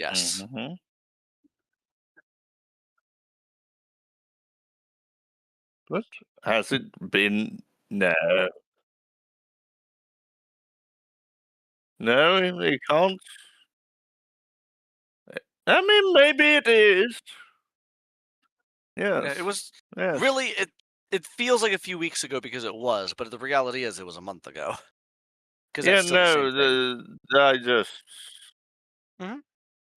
Yes. Mm-hmm. But has it been? No, no, it can't. I mean, maybe it is. Yeah, it Yes, was yes. really it feels like a few weeks ago because it was, but the reality is it was a month ago. Because Yeah, that's still the same no, thing. I just Mhm.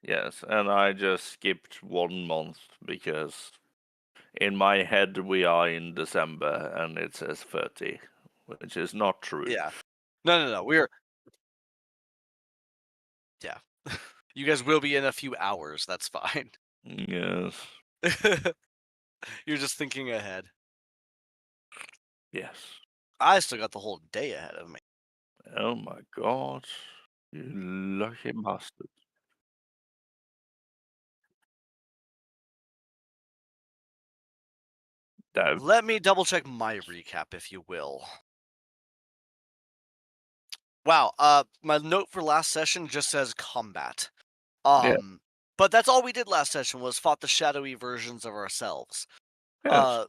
yes, and I just skipped 1 month because in my head we are in December and it says 30, which is not true. Yeah. No. We're yeah. You guys will be in a few hours. That's fine. Yes, You're just thinking ahead. yes. I still got the whole day ahead of me. Oh my god, you lucky bastard. No, Let me double check my recap, if you will. Wow. My note for last session just says combat. yeah, Um, but that's all we did last session was fought the shadowy versions of ourselves. yes. Uh,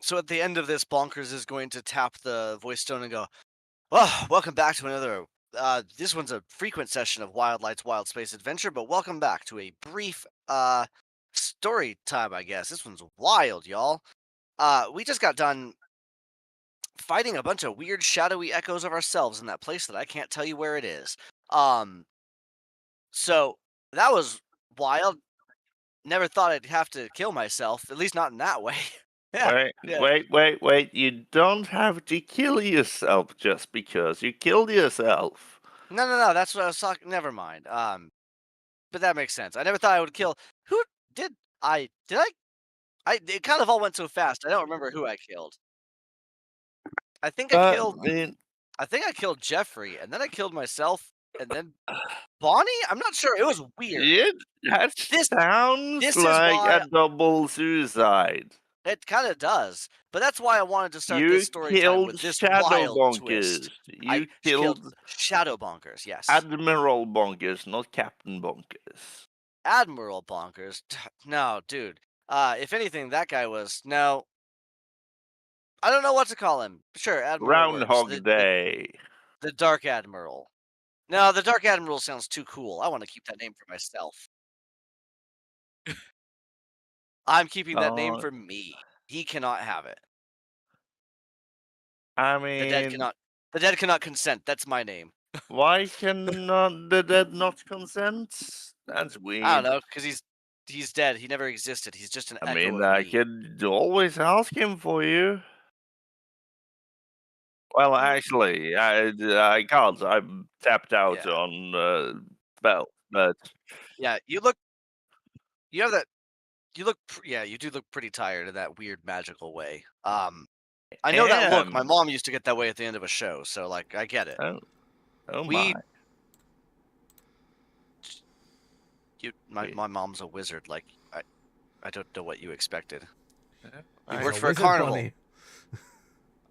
so at the end of this, Bonkers is going to tap the voice stone and go, "Well, welcome back to another. This one's a frequent session of Wildlight's Wild Space Adventure, but welcome back to a brief story time. I guess this one's wild, y'all. We just got done fighting a bunch of weird, shadowy echoes of ourselves in that place that I can't tell you where it is. Um, so that was wild. Never thought I'd have to kill myself, at least not in that way. Yeah, Wait, yeah. wait, wait, wait. You don't have to kill yourself just because you killed yourself. No. That's what I was talking. Never mind. But that makes sense. I never thought I would kill. Who did I? Did I? It kind of all went so fast. I don't remember who I killed. I think I I killed. mean, I think I killed Jeffrey, and then I killed myself, and then Bonnie. I'm not sure. It was weird. it, that This sounds this is like a why double suicide. it kind of does. But that's why I wanted to start this You story time killed with this Shadow wild twist. Bonkers. I You killed killed Shadow Bonkers. Yes, Admiral Bonkers, not Captain Bonkers. Admiral Bonkers. No, dude. If anything, that guy was no. I don't know what to call him. Sure, Admiral works. Groundhog Day. The Dark Admiral. No, the Dark Admiral sounds too cool. I want to keep that name for myself. I'm keeping that name Uh, for me. He cannot have it. I The dead mean, cannot. The dead cannot consent. That's my name. why cannot the dead not consent? That's I don't weird. know, because he's dead. He never existed. He's just an I echo mean, of I me. could always ask him for you. Well, Mm, actually, I can't. I'm tapped out yeah, on spell, but yeah. You look. You have that. You look. Yeah, you do look pretty tired in that weird magical way. I know that look. My am. mom used to get that way at the end of a show, so like I get it. Oh, oh my. We. You. My We, my mom's a wizard. Like I don't know what you expected. You I, She's worked a for a wizard carnival. bunny.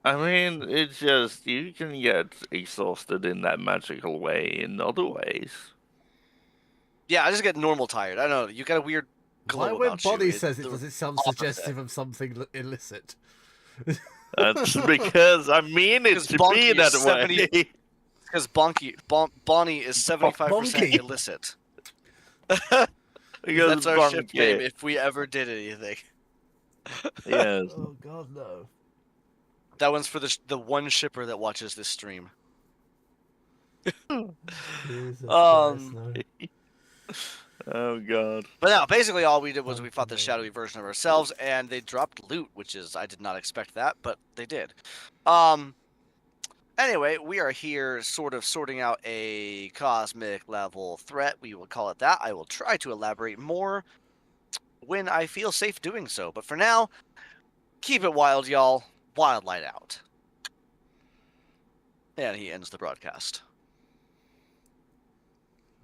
I mean, it's just you can get exhausted in that magical way in other ways. Yeah, I just get normal tired. I don't know. You got a weird Why, glow when about you. Bonnie It's says it, the does it sound opposite. suggestive of something illicit? That's because I mean it Because to be Bonky is that 70. way. Because Bonnie is 75% Bonky! illicit. Because That's our ship name Bunky. if we ever did anything. Yes. Oh god, no. That one's for the one shipper that watches this stream. Jesus Christ, Um, no. Oh god. but no, basically all we did was we fought the Fucking hell. shadowy version of ourselves, and they dropped loot, which is I did not expect that, but they did. Um, Anyway, we are here sort of sorting out a cosmic level threat. We will call it that. I will try to elaborate more when I feel safe doing so. But for now, keep it wild, y'all. Wild light out. And he ends the broadcast.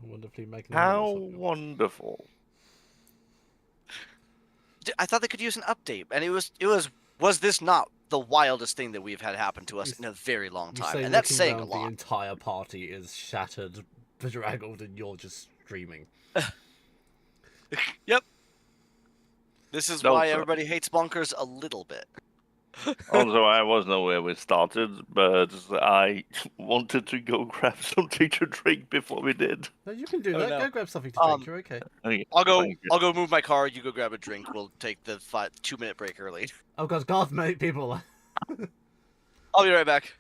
Wonderfully How magnanimous. wonderful. I thought they could use an update, and was this not the wildest thing that we've had happen to us in a very long You time? say And that's looking saying a around, the lot. entire party is shattered, bedraggled, and you're just streaming. Yep. This is why Also, everybody hates bonkers a little bit. also, I wasn't aware we started, but I wanted to go grab something to drink before we did. No, you can do Oh, that. no. Go grab something to drink. Um, You're okay. Okay, I'll go. thank you. I'll go move my car. You go grab a drink. We'll take the 2-minute break early. Oh god, God, many people. I'll be right back.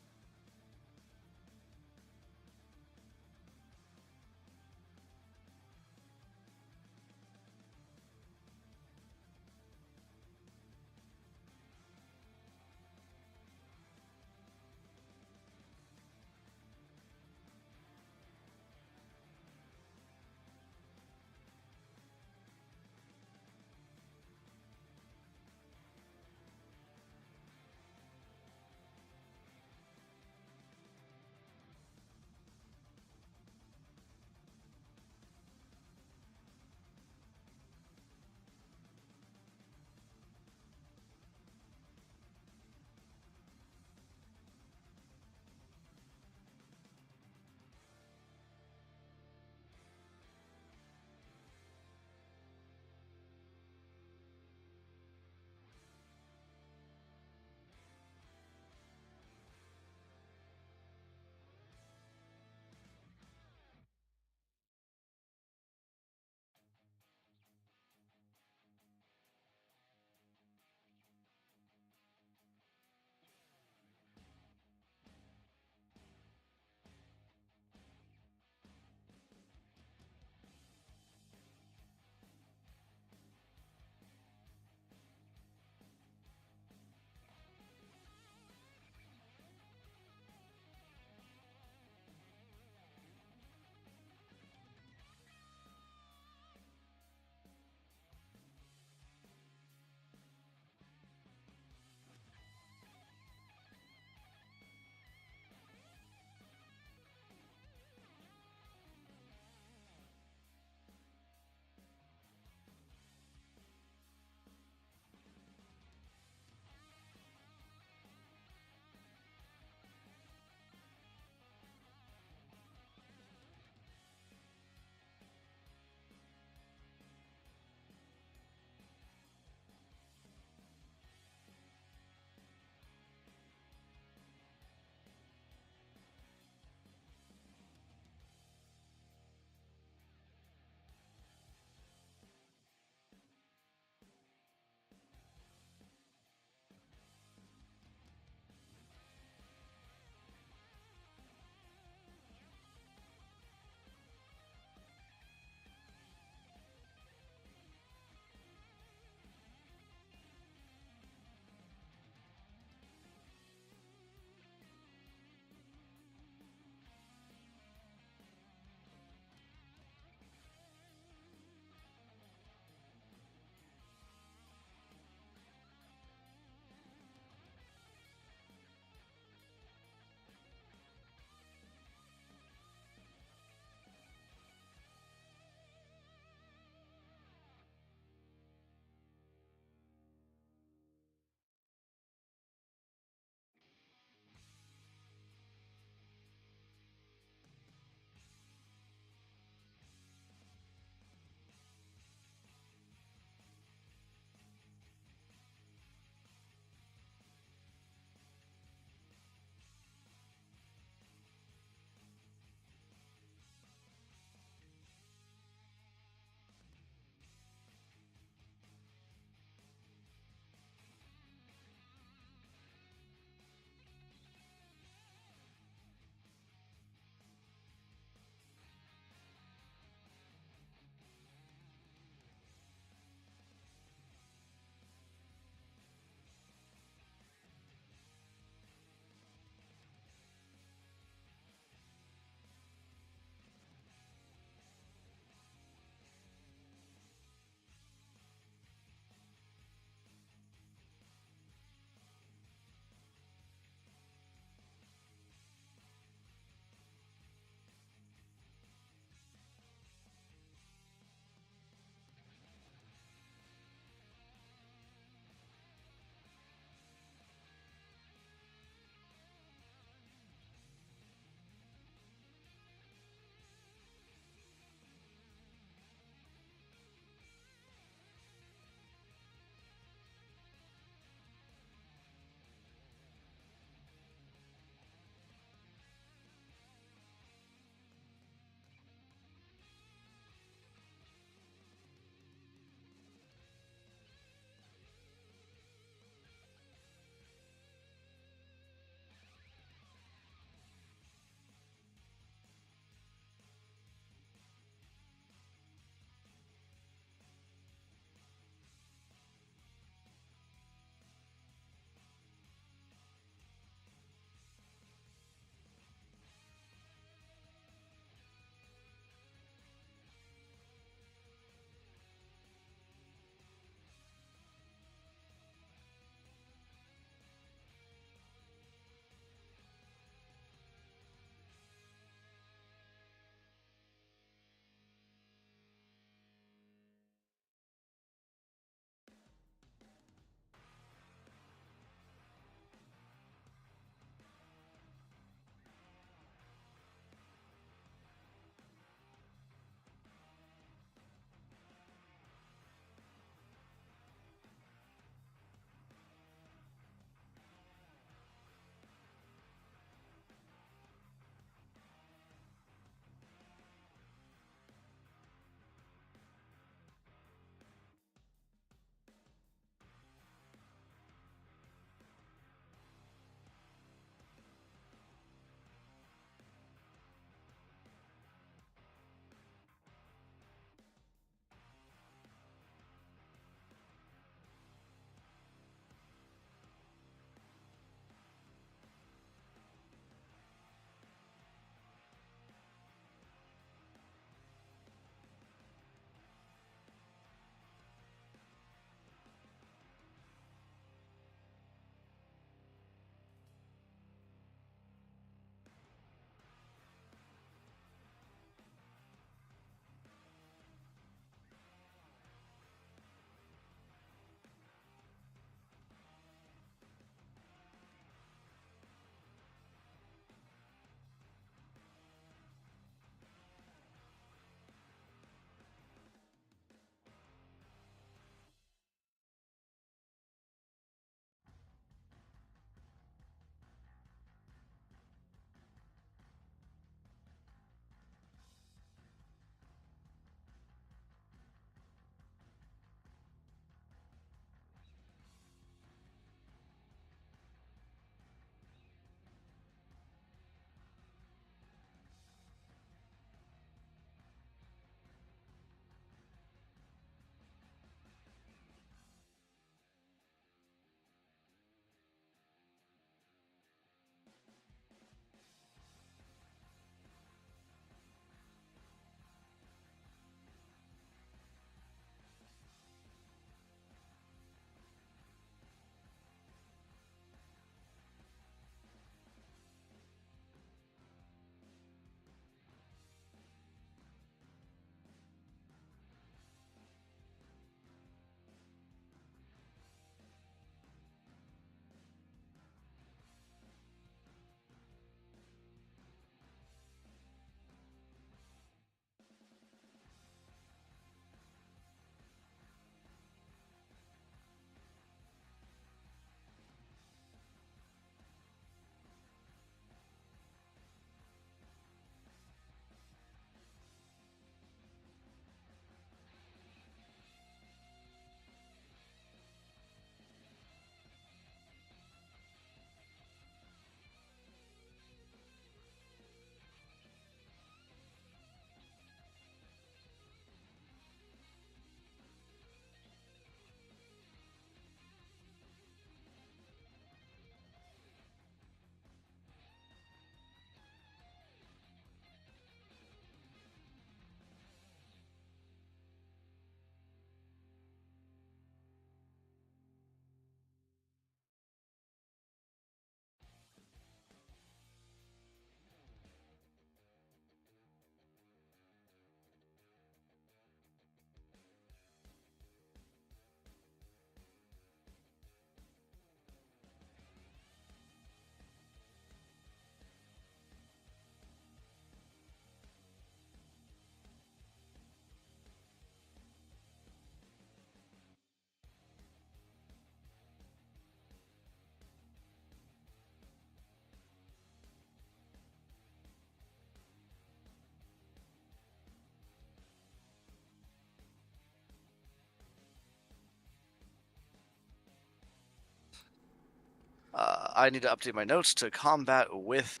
I need to update my notes to combat with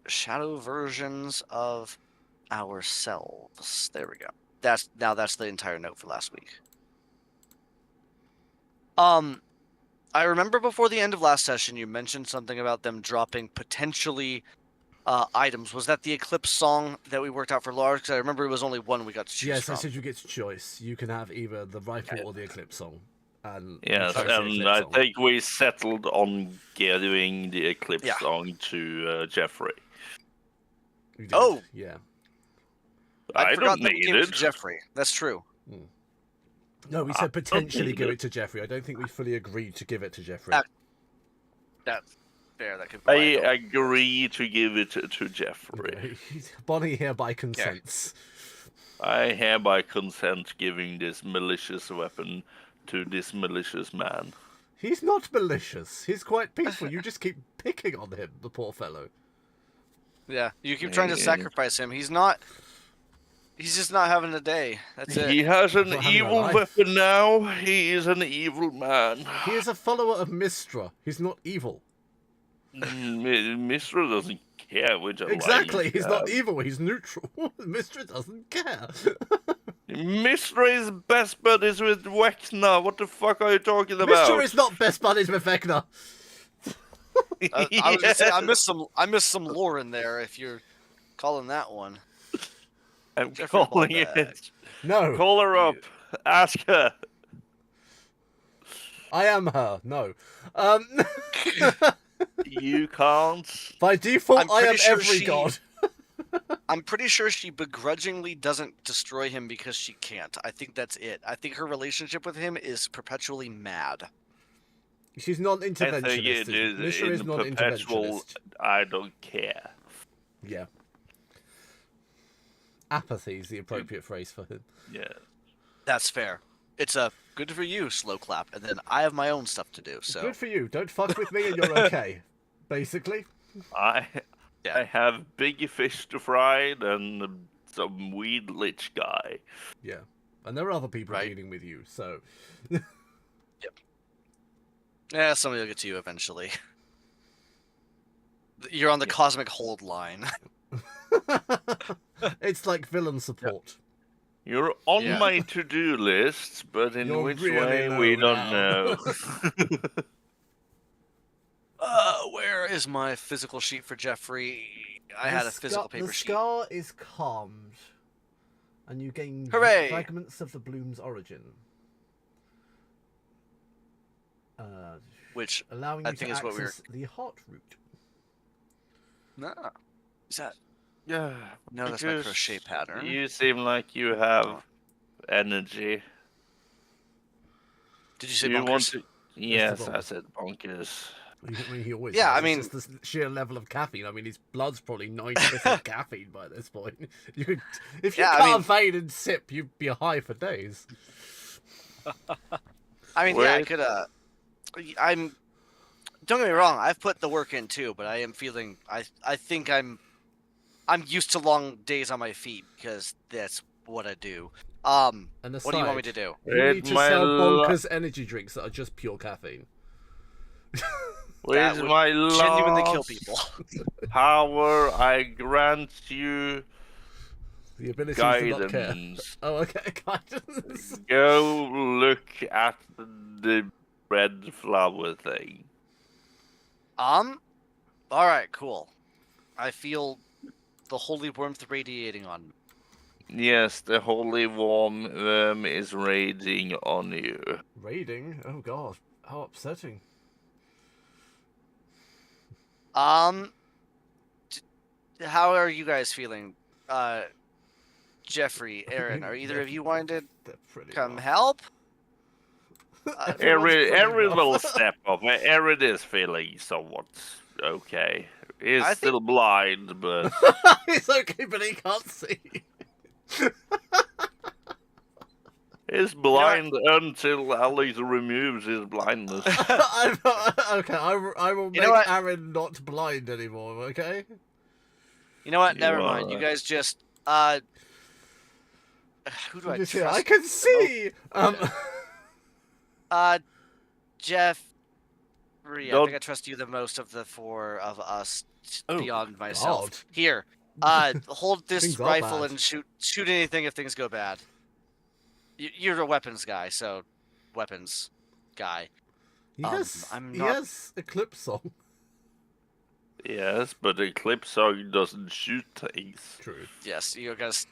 shadow versions of ourselves. There we go. That's the entire note for last week. I remember before the end of last session, you mentioned something about them dropping potentially items. Was that the Eclipse song that we worked out for Lars? Because I remember it was only one we got to choose Yes, from. I said you get to choice. You can have either the rifle or the Eclipse song. And Yes, you chose the and Eclipse I song. think we settled on giving the Eclipse Yeah. song to Jeffrey. You did, Oh! yeah. I I forgot don't that we need gave it it. to Jeffrey. That's true. No, we I said don't potentially need give it. it to Jeffrey. I don't think we fully agreed to give it to Jeffrey. That's fair. That could be I liability. agree to give it to Jeffrey. Bonnie hereby consents. I hereby consent giving this malicious weapon to this malicious man. He's not malicious. He's quite peaceful. You just keep picking on him, the poor fellow. Yeah, you keep trying to sacrifice him. He's just not having a day. That's it. He has an not having a evil life. weapon now. He is an evil man. He is a follower of Mistra. He's not evil. Mistra doesn't care which alliance Exactly. you He's not have. evil. He's neutral. Mistra doesn't care. Mistra is best buddies with Wexner. What the fuck are you talking about? Mistra is not best buddies with Vecna. I was gonna say I missed some lore in there. If you're calling that one, I'm Jeffrey calling Ballback. it. No. Call her up. Ask her. I am her. No. You can't. By default, I'm I am pretty sure every she- god. I'm pretty sure she begrudgingly doesn't destroy him because she can't. I think that's it. I think her relationship with him is perpetually mad. She's I non-interventionist. think it is Mistra is in perpetual. non-interventionist. I don't care. Yeah. Apathy is the appropriate phrase for him. Yeah. That's fair. It's a good for you, slow clap, and then I have my own stuff to do. So Good for you. Don't fuck with me and you're okay. Basically. I Yeah. have big fish to fry and some weed lich guy. Yeah. And there are other people Right. dealing with you, so... yeah, somebody will get to you eventually. You're on the cosmic hold line. It's like villain support. You're on Yeah. my to-do list, but in You're which really way low we don't now. know. Where is my physical sheet for Jeffrey? I had a physical paper The sheet. scar is calmed, and you gain Hooray! fragments of the bloom's origin. Which Allowing I you think to is what access the heart root. no, is that Yeah. no? That's my because crochet pattern. You seem like you have energy. Did you say You bonkers? want to... Yes, the I said bonkers. I mean, he always Yeah, has. I mean- It's just the sheer level of caffeine. I mean, his blood's probably 90% caffeine by this point. You could, if you Yeah, I can't mean- fade and sip, you'd be high for days. I mean, yeah, I Wait. could. I'm. Don't get me wrong. I've put the work in too, but I am feeling. I think I'm used to long days on my feet because that's what I do. And What do you want me to do? You need to my sell lo- bonkers energy drinks that are just pure caffeine. With would my Genuinely kill last people. power, I grant you The ability to not care. guidance. Oh, okay, guidance. Go look at the red flower thing. All right, cool. I feel the holy warmth radiating on me. Yes, the holy worm is raging on you. Raiding? Oh god, how upsetting. How are you guys feeling? Jeffrey, Aaron, are either of you wanting to They're pretty come rough. help? Everyone's pretty Aaron rough. will step up. Aaron is feeling somewhat okay. He's I still blind, but It's okay, but he can't see. he's blind until Alex removes his blindness. Okay, I will You make know what? Aaron not blind anymore, okay? You know what? You Never mind. are- You guys just who do I Just trust? here, I can see! Jeff 3. I Don't- think I trust you the most of the 4 of us, Oh, beyond myself. God. Here, hold this Things are rifle bad. and shoot anything if things go bad. You're a weapons guy, so weapons guy. I'm He not. has Eclipse Song. Yes, but Eclipse Song doesn't shoot things. True. Yes, you guys.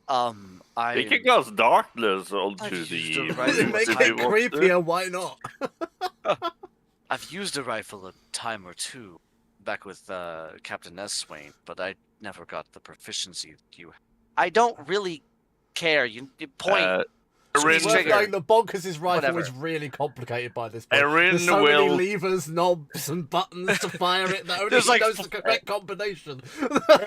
We can cast darkness onto I've used the a rifle Make a if it we want to. creepier, why not? I've used a rifle a time or two, back with Captain S. Swain, but I never got the proficiency you. I don't really care. You point. Uh, Squeeze It's worth trigger. knowing that Bonkers' rifle Whatever. is really complicated by this point. Erin There's so many will- levers, knobs, and buttons to fire it that only There's he like knows the correct combination.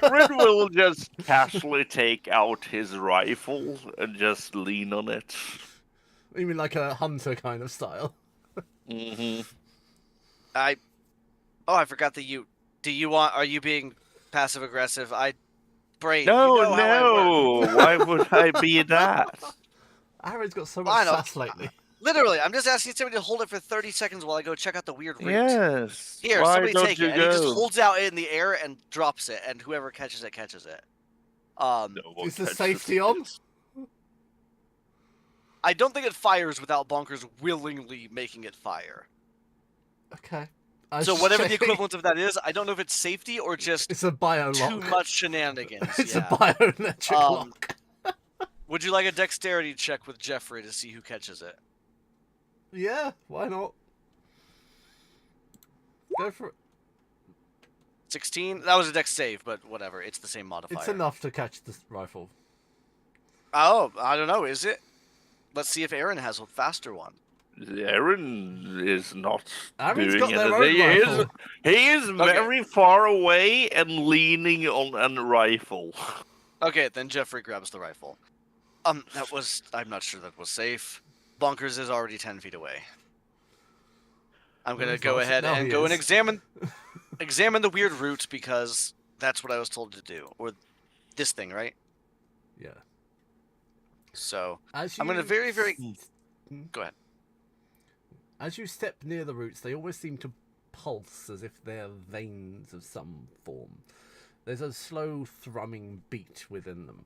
Aaron will just casually take out his rifle and just lean on it. You mean like a hunter kind of style? hmm I forgot that you. Do you want? Are you being passive aggressive? Brain. No, you know how I work. no. Why would I be that? Aaron's got so Why much not? sass lately. Literally, I'm just asking somebody to hold it for 30 seconds while I go check out the weird route. Yes. Here, Why somebody don't take you it, and he just go? holds out in the air and drops it, and whoever catches it catches it. No one Is the catches safety it. on? I don't think it fires without Bonkers willingly making it fire. Okay. So whatever the equivalent of that is, I don't know if it's safety or just It's a bio too lock. much shenanigans. It's yeah. a biometric Um, lock. Would you like a dexterity check with Jeffrey to see who catches it? Yeah, why not? Go for it. 16? That was a dex save, but whatever. It's the same modifier. It's enough to catch the rifle. Oh, I don't know. Is it? Let's see if Aaron has a faster one. Aaron is not Aaron's doing got their own anything. rifle. He is very far away and leaning on a rifle. Okay, then Jeffrey grabs the rifle. That was... I'm not sure that was safe. Bonkers is already 10 feet away. I'm gonna he's go not. ahead Now and he go and is. examine the weird route because that's what I was told to do. Or this thing, right? Yeah. So, As I'm gonna you very, very... Hmm? Go ahead. As you step near the roots, they always seem to pulse as if they're veins of some form. There's a slow thrumming beat within them.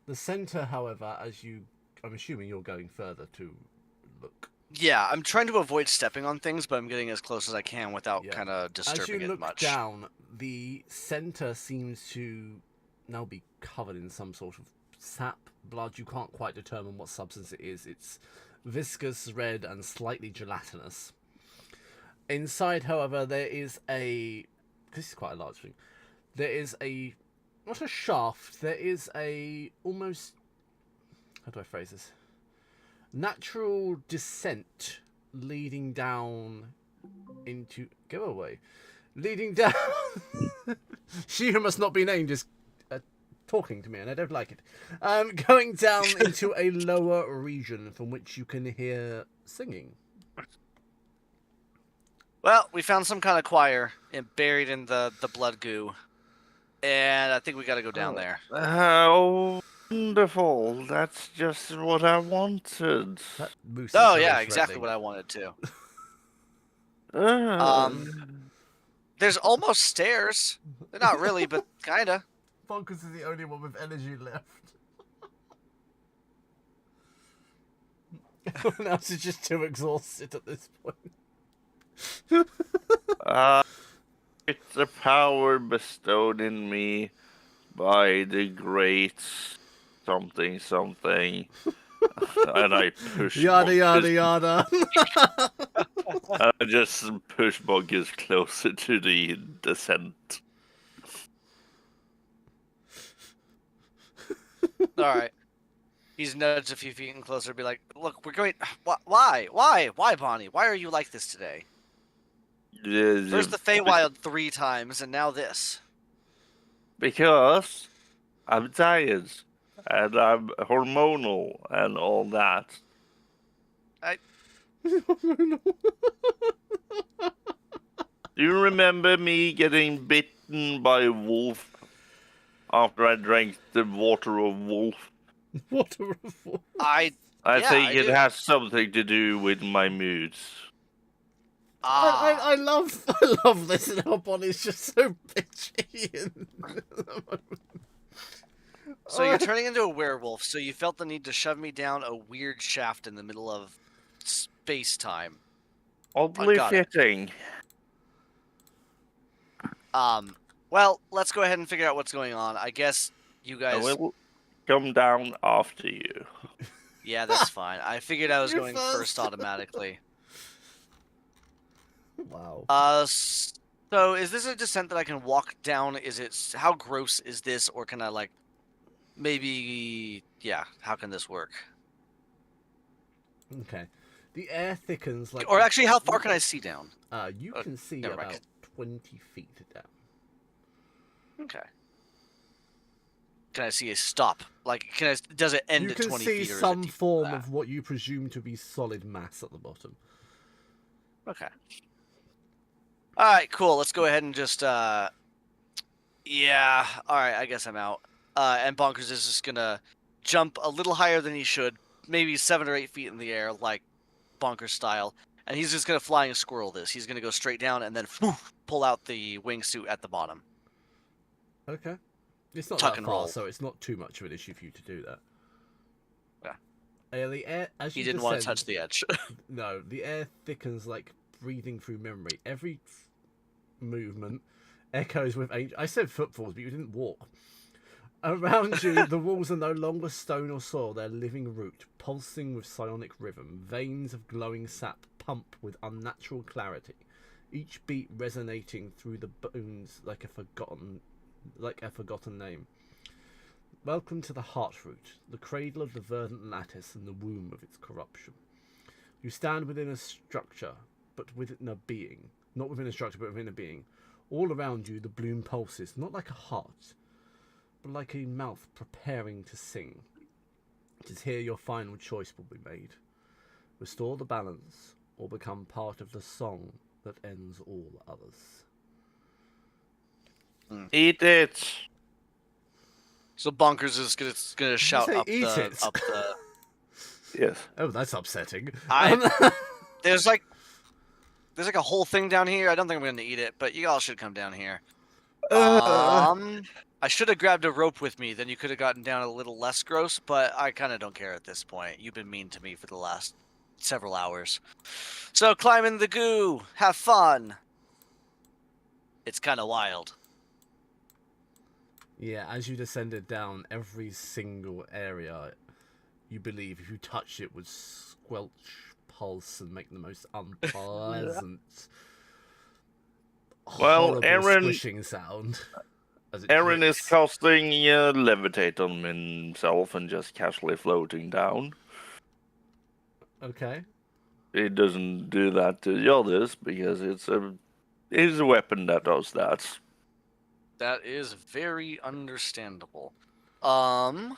The center, however, I'm assuming you're going further to look. Yeah, I'm trying to avoid stepping on things, but I'm getting as close as I can without Yeah. kind of As you disturbing it look much. down, the center seems to now be covered in some sort of sap, blood. You can't quite determine what substance it is. It's viscous, red, and slightly gelatinous. Inside, however, there is a... This is quite a large thing. There is a... Not a shaft. There is a... Almost... How do I phrase this? Natural descent leading down into... Go away. Leading down... She who must not be named is talking to me, and I don't like it. Going down into a lower region from which you can hear singing. Well, we found some kind of choir buried in the blood goo. And I think we gotta go down there. How wonderful. That's just what I wanted. That moose is Oh, very yeah, exactly threatening. what I wanted to. Uh, There's almost stairs. They're not really, but kinda. Bonkers is the only one with energy left. Everyone else is just too exhausted at this point. It's a power bestowed in me by the great something something. And I push Yada yada Bonkers- yada. I just push Bonkers closer to the descent. Alright. He's nudged a few feet and closer to be like, look, we're going... Why? Why, Bonnie? Why are you like this today? First the Feywild 3 times, and now this. Because I'm tired. And I'm hormonal and all that. Do you remember me getting bitten by a wolf after I drank the water of wolf? What a reform. I Yeah, think I it do. has something to do with my moods. Ah. I love this, and our body's just so bitchy. So you're turning into a werewolf, so you felt the need to shove me down a weird shaft in the middle of space-time. Oddly got it. fitting. Well, let's go ahead and figure out what's going on. I guess you I guys... will come down after you. Yeah, that's fine. I figured I was You're going first. first automatically. Wow. So is this a descent that I can walk down? How gross is this, or can I, like, maybe... Yeah, how can this work? Okay. The air thickens like. Or actually, how far can I see down? You can see never mind. about 20 feet down. Okay. Can I see a stop? Like, does it end You at can 20 see feet, or is it some deeper than form that? of what you presume to be solid mass at the bottom. Okay. All right, cool. Let's go ahead and just, yeah. All right, I guess I'm out. And Bonkers is just gonna jump a little higher than he should, maybe 7 or 8 feet in the air, like Bonkers style. And he's just gonna flying squirrel this. He's gonna go straight down and then pull out the wingsuit at the bottom. Okay. It's not Tuck that and far, roll. so it's not too much of an issue for you to do that. Yeah. The air, as He you didn't descend, want to touch the edge. No, the air thickens like breathing through memory. Every movement echoes with ancient... I said footfalls, but you didn't walk. Around you, the walls are no longer stone or soil. They're living root, pulsing with psionic rhythm. Veins of glowing sap pump with unnatural clarity, each beat resonating through the bones like a forgotten name. Welcome to the Heartroot, the cradle of the verdant lattice and the womb of its corruption. You stand within a structure, but within a being. Not within a structure, but within a being. All around you, the bloom pulses, not like a heart, but like a mouth preparing to sing. It is here your final choice will be made. Restore the balance, or become part of the song that ends all others. Eat it! So Bonkers is gonna shout say up eat the it? up the. Yes. Oh, that's upsetting. There's like a whole thing down here. I don't think I'm gonna eat it, but you all should come down here. I should have grabbed a rope with me. Then you could have gotten down a little less gross. But I kind of don't care at this point. You've been mean to me for the last several hours. So climb in the goo. Have fun. It's kind of wild. Yeah, as you descended down, every single area you believe if you touched it would squelch, pulse, and make the most unpleasant, Well, horrible squishing sound. Aaron is casting levitate on himself and just casually floating down. Okay. He doesn't do that to the others because it's a weapon that does that. That is very understandable. Bonnie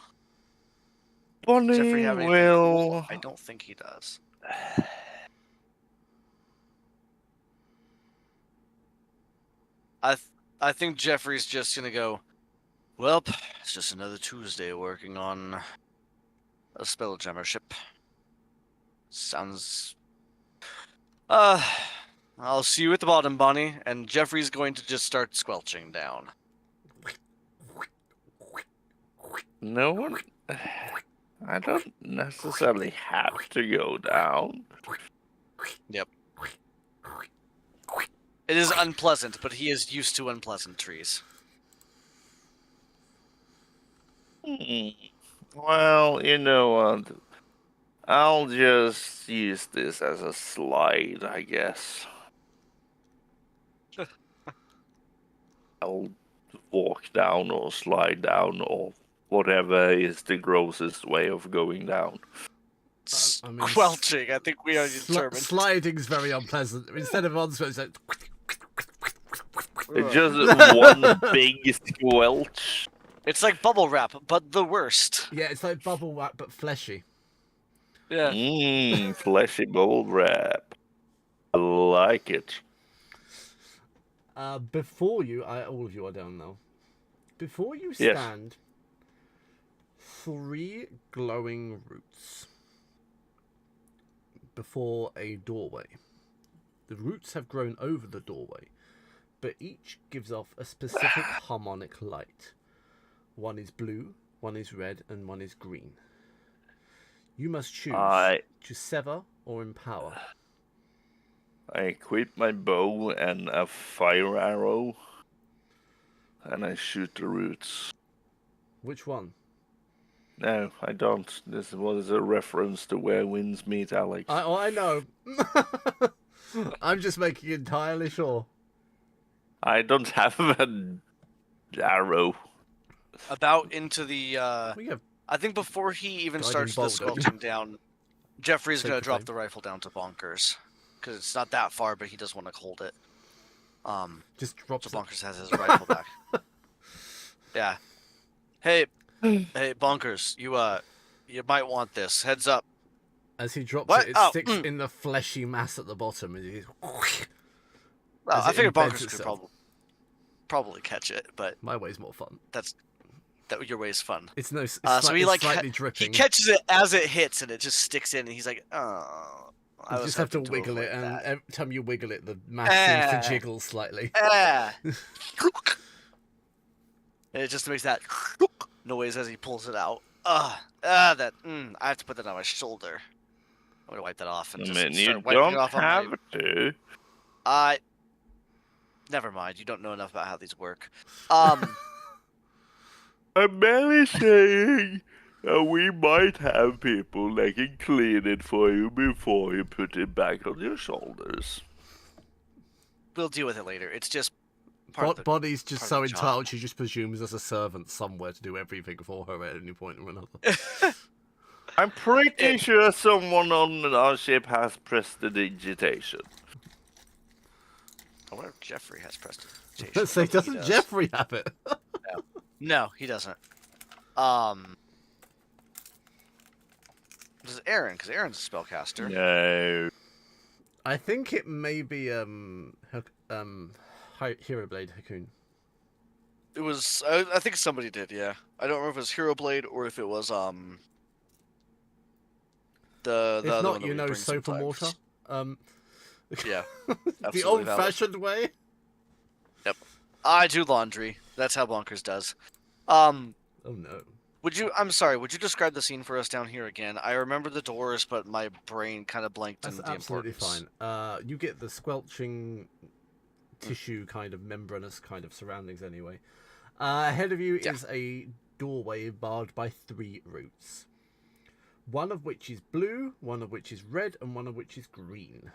Jeffrey have anything will. cool? I don't think he does. I think Jeffrey's just gonna go. Well, it's just another Tuesday working on a Spelljammer ship. Sounds. I'll see you at the bottom, Bonnie. And Jeffrey's going to just start squelching down. No one. I don't necessarily have to go down. Yep. It is unpleasant, but he is used to unpleasant trees. Well, you know what? I'll just use this as a slide, I guess. I'll walk down or slide down or whatever is the grossest way of going down. I mean, Squelching, I think we are determined. Sliding's very unpleasant. Instead of on it's like... It's just one big squelch. It's like bubble wrap, but the worst. Yeah, it's like bubble wrap, but fleshy. Yeah. Fleshy bubble wrap. I like it. Before you, all of you are down now. Before you Yes. stand, 3 glowing roots before a doorway. The roots have grown over the doorway, but each gives off a specific harmonic light. One is blue, one is red, and one is green. You must choose to sever or empower. I equip my bow and a fire arrow, and I shoot the roots. Which one? No, I don't. This was a reference to Where Winds Meet Alex. I know. I'm just making entirely sure. I don't have an arrow. About into the. We have I think before he even Guiding starts the bolt, don't you? squelching down, Jeffrey's Save gonna the drop flame. the rifle down to Bonkers, because it's not that far, but he does want to hold it. just drops So it. Bonkers has his rifle back. Yeah. Hey, Bonkers, you might want this. Heads up. As he drops What? it, it Oh, sticks in the fleshy mass at the bottom. And he's... Well, As I it figured embeds Bonkers could itself. probably catch it, but My way's more fun. that your way is fun. It's no. It's So he like slightly he dripping. catches it as it hits, and it just sticks in, and he's like, "Oh." I You was just have to hoping wiggle it, avoid and that. every time you wiggle it, the mass seems to jiggle slightly. Ah. And it just makes that noise as he pulls it out. I have to put that on my shoulder. I'm gonna wipe that off and I just mean, you start wiping it don't off on have my... to. Never mind. You don't know enough about how these work. I'm merely saying we might have people that can clean it for you before you put it back on your shoulders. We'll deal with it later. It's just part of the... Bonnie's just part so of the job. entitled, she just presumes there's a servant somewhere to do everything for her at any point or another. I'm pretty sure someone on our ship has prestidigitation. I wonder if Jeffrey has prestidigitation. Let's say, I don't think he doesn't does. Jeffrey have it? No, he doesn't. This is Aaron, because Aaron's a spellcaster. No. I think it may be Hero Blade Hakoon. It was... I think somebody did, yeah. I don't remember if it was Hero Blade or if it was, the If other not, one that you we know bring soap and sometimes. water. Yeah. The Absolutely valid. old-fashioned way. I do laundry. That's how Bonkers does. Oh no. I'm sorry, would you describe the scene for us down here again? I remember the doors, but my brain kind of blanked That's in the absolutely importance. fine. You get the squelching tissue kind of membranous kind of surroundings anyway. Ahead of you Yeah. is a doorway barred by 3 roots. One of which is blue, one of which is red, and one of which is green.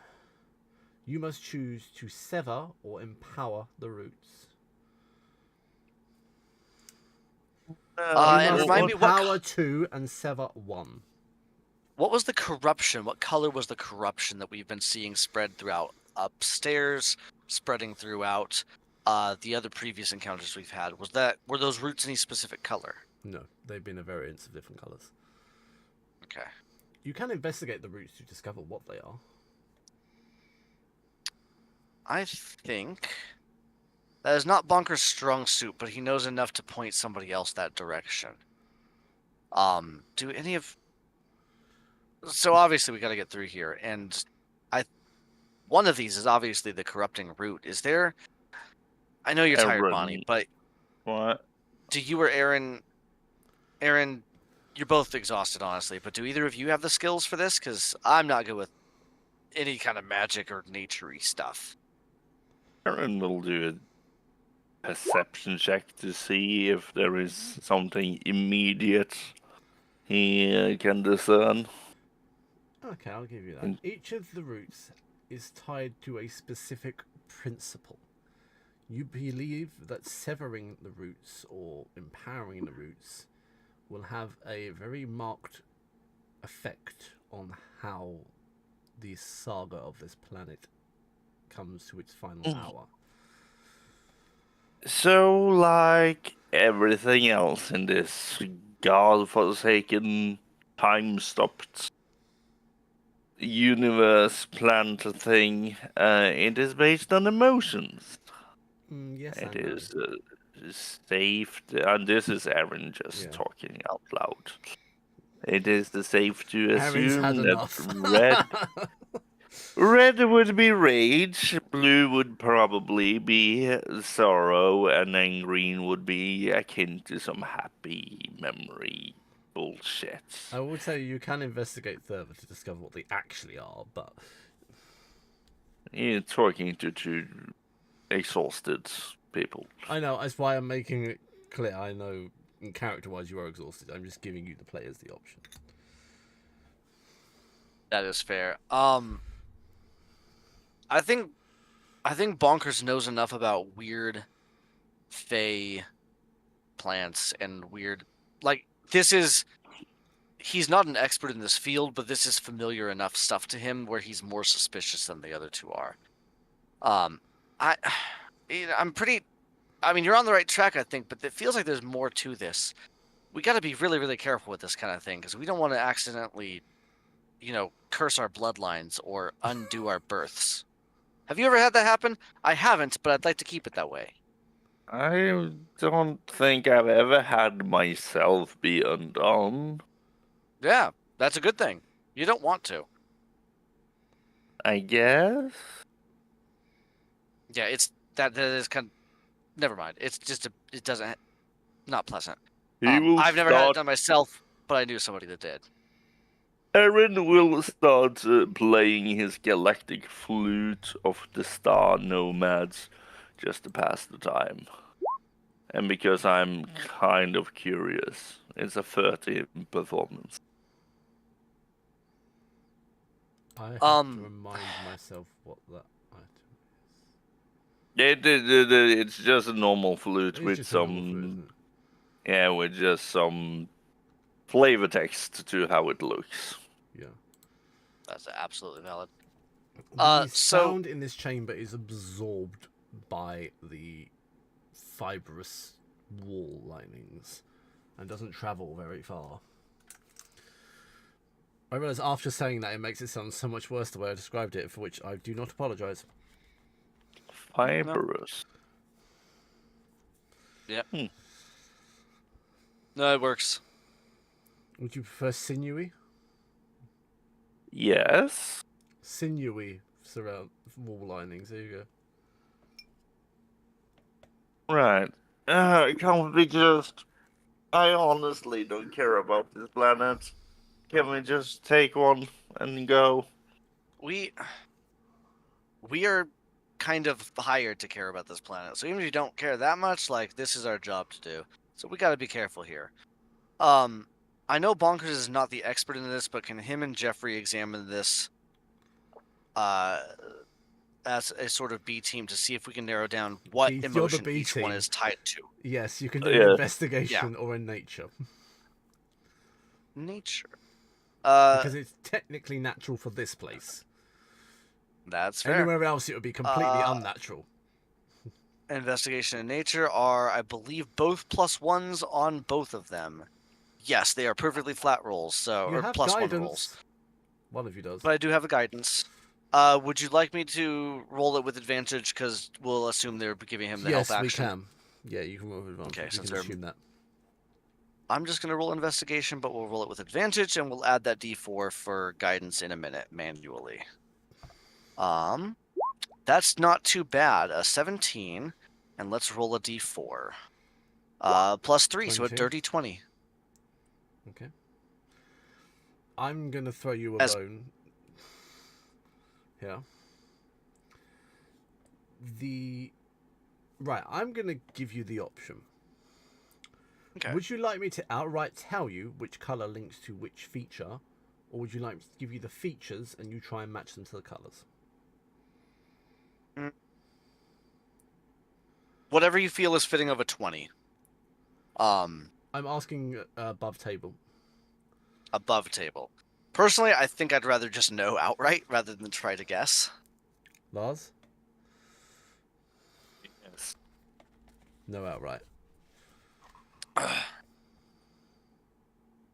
You must choose to sever or empower the roots. And You remind me, must empower 2 and sever 1. what was the corruption? What color was the corruption that we've been seeing spread throughout upstairs, spreading throughout the other previous encounters we've had? Were those roots any specific color? No, they've been a variance of different colours. Okay. You can investigate the roots to discover what they are. I think that is not Bonker's strong suit, but he knows enough to point somebody else that direction. Do any of... So obviously we got to get through here, and one of these is obviously the corrupting root. Is there... I know you're tired, Aaron. Bonnie, but What? do you or Aaron, you're both exhausted, honestly, but do either of you have the skills for this? Because I'm not good with any kind of magic or nature-y stuff. Aaron will do a perception check to see if there is something immediate he can discern. Okay, I'll give you that. And- Each of the roots is tied to a specific principle. You believe that severing the roots or empowering the roots will have a very marked effect on how the saga of this planet comes to its final hour. So, like everything else in this godforsaken, time-stopped universe planned thing, it is based on emotions. Yes, It I know. is safe, and this is Aaron just Yeah. talking out loud. It is safe to Aaron's assume had that enough. red Red would be rage, blue would probably be sorrow, and then green would be akin to some happy memory bullshit. I would say you can investigate further to discover what they actually are, but You're talking to two exhausted people. I know, that's why I'm making it clear. I know, character-wise, you are exhausted. I'm just giving you the players the option. That is fair. I think Bonkers knows enough about weird fey plants and weird, like, he's not an expert in this field, but this is familiar enough stuff to him where he's more suspicious than the other two are. I mean, you're on the right track, I think, but it feels like there's more to this. We got to be really, really careful with this kind of thing because we don't want to accidentally, curse our bloodlines or undo our births. Have you ever had that happen? I haven't, but I'd like to keep it that way. I don't think I've ever had myself be undone. Yeah, that's a good thing. You don't want to. I guess? Yeah, that is kind of, never mind. It's just it doesn't, not pleasant. I've never had it done myself, but I knew somebody that did. Aaron will start playing his galactic flute of the star nomads just to pass the time. And because I'm kind of curious, it's a 30 performance. I have to remind myself what that item is. It's just a normal flute It is with just a normal flute, some, isn't it? yeah, with just some flavor text to how it looks. Yeah. That's absolutely valid. The sound in this chamber is absorbed by the fibrous wall linings and doesn't travel very far. I realise after saying that it makes it sound so much worse the way I described it, for which I do not apologise. Fibrous. Yeah. No, it works. Would you prefer sinewy? Yes. Sinewy surround wall linings. There you go. Right. Can't we just... I honestly don't care about this planet. Can we just take one and go? We are kind of hired to care about this planet. So even if you don't care that much, like, this is our job to do. So we got to be careful here. I know Bonkers is not the expert in this, but can him and Jeffrey examine this as a sort of B team to see if we can narrow down what emotion each one is tied to? Yes, you can do an investigation or a nature. Nature. Because it's technically natural for this place. That's fair. Anywhere else it would be completely unnatural. Investigation and nature are, I believe, both +1s on both of them. Yes, they are perfectly flat rolls, so You or have +1 guidance. rolls. One of you does. But I do have a guidance. Would you like me to roll it with advantage? Because we'll assume they're giving him the help action. Yes, we can. Yeah, you can roll with advantage. Okay, You since can assume that. I'm just going to roll investigation, but we'll roll it with advantage, and we'll add that d4 for guidance in a minute manually. That's not too bad. A 17, and let's roll a d4. +3, so a 22. dirty 20. Okay. I'm going to throw you a bone. Yeah. Right, I'm going to give you the option. Okay. Would you like me to outright tell you which colour links to which feature, or would you like me to give you the features and you try and match them to the colours? Whatever you feel is fitting of a 20. I'm asking above table. Above table. Personally, I think I'd rather just know outright rather than try to guess. Lars? Yes. No outright.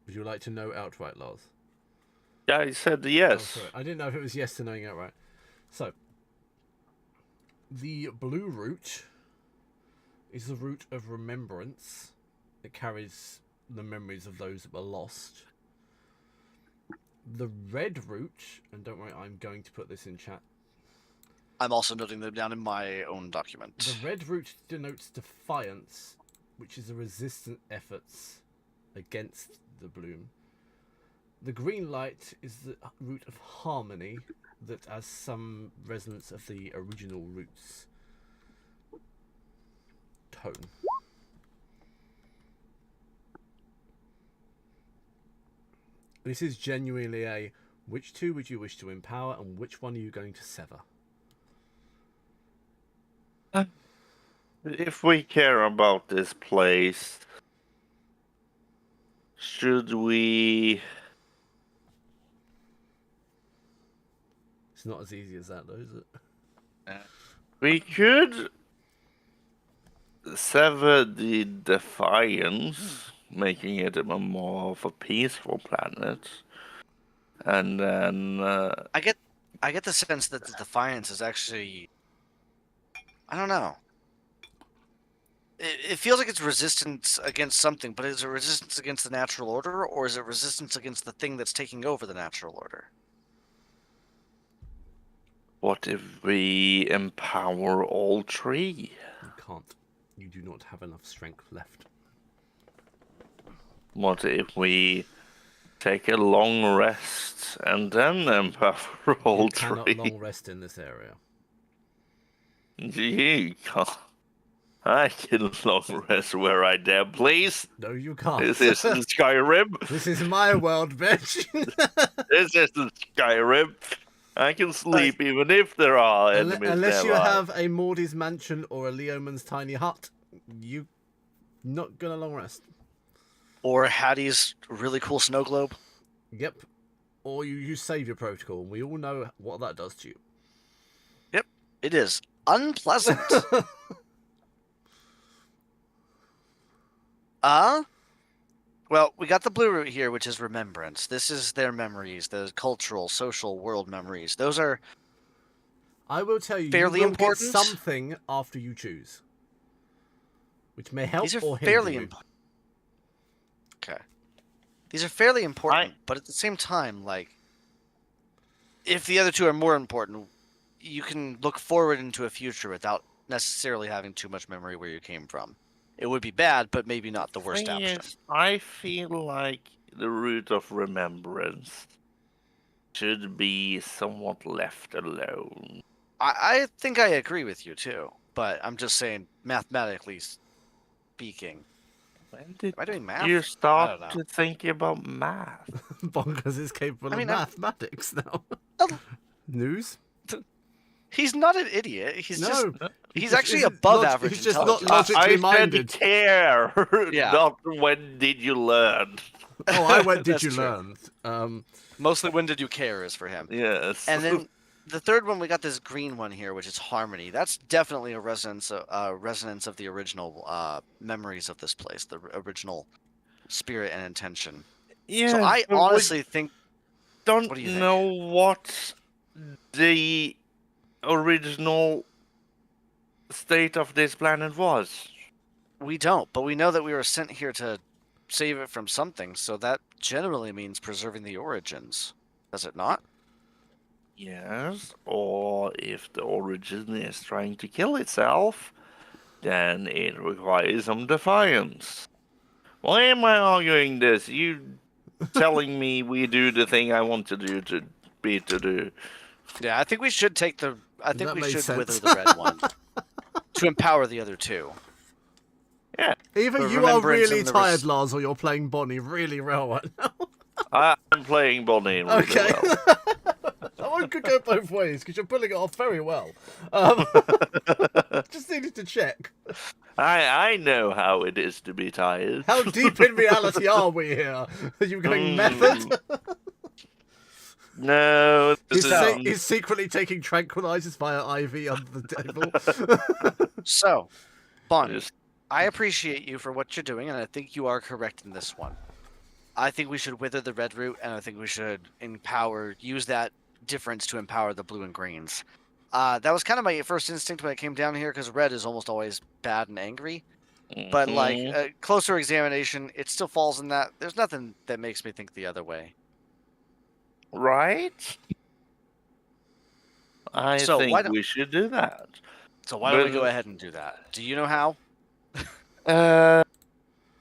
Would you like to know outright, Lars? Yeah, I said Oh, yes. sorry. I didn't know if it was yes to knowing outright. So, the blue root is the root of remembrance. It carries the memories of those that were lost. The red root, and don't worry, I'm going to put this in chat. I'm also noting them down in my own The document. red root denotes defiance, which is a resistant efforts against the bloom. The green light is the root of harmony that has some resonance of the original root's tone. This is genuinely a which two would you wish to empower and which one are you going to sever? If we care about this place, should we? It's not as easy as that, though, is it? We could sever the Defiance, making it a more of a peaceful planet, and then I get the sense that the Defiance is actually, I don't know. It feels like it's resistance against something, but is it resistance against the natural order, or is it resistance against the thing that's taking over the natural order? what if we empower all three? You can't. You do not have enough strength left. What if we take a long rest and then empower all You cannot three? long rest in this area. You can't. I can long rest where I dare, please. No, you can't. This isn't Skyrim. This is my world, bitch. This isn't Skyrim. I can sleep even if there are enemies Unless you nearby. have a Morty's mansion or a Leoman's tiny hut, you not gonna long rest. Or Hattie's really cool snow globe? Yep. Or you use savior protocol, and we all know what that does to you. Yep, it is unpleasant. Well, we got the blue root here, which is remembrance. This is their memories, the cultural, social, world memories. Those are I will tell you, fairly you will important. get something after you choose, which may help these are or hinder fairly you. important. Okay, these are fairly important, but at the same time, like, if the other two are more important, you can look forward into a future without necessarily having too much memory where you came from. It would be bad, but maybe not the worst Thing option. is, I feel like the root of remembrance should be somewhat left alone. I think I agree with you too, but I'm just saying, mathematically speaking. When did Am I doing math? you I start don't know. to think about math? Bonkers is capable I mean, of mathematics now. Oh. News? He's not an idiot. He's just No. he's just actually isn't above log- average he's just not intelligence. logically I minded. said care, Yeah. not when did you learn. Oh, I went, did That's you true. learn? Mostly when did you care is for him. Yes. And then the third one, we got this green one here, which is harmony. That's definitely a resonance of the original memories of this place, the original spirit and intention. yeah, So I but we honestly think don't what do you think? know what the original state of this planet was. we don't, but we know that we were sent here to save it from something, so that generally means preserving the origins. Does it not? Yes, or if the origin is trying to kill itself, then it requires some defiance. Why am I arguing this? You telling me we do the thing I want to do to do. Yeah, I think we should take the. I think That we made should wither sense. the red one to empower the other two. Yeah, Either The you are remembrance really and the tired, Lars, or you're playing Bonnie really well right now. I'm playing Bonnie really Okay. well. That one could go both ways, because you're pulling it off very well. Just needed to check. I know how it is to be tired. How deep in reality are we here? Are you going method? No, this He's secretly taking tranquilizers via IV under the table. So, Bonnie, Yes. I appreciate you for what you're doing, and I think you are correct in this one. I think we should wither the red root, and I think we should use that difference to empower the blue and greens. That was kind of my first instinct when I came down here, because red is almost always bad and angry. But like closer examination, it still falls in that. There's nothing that makes me think the other way. Right? I So why think don't we should do that. so why don't we go But ahead and do that? Do you know how?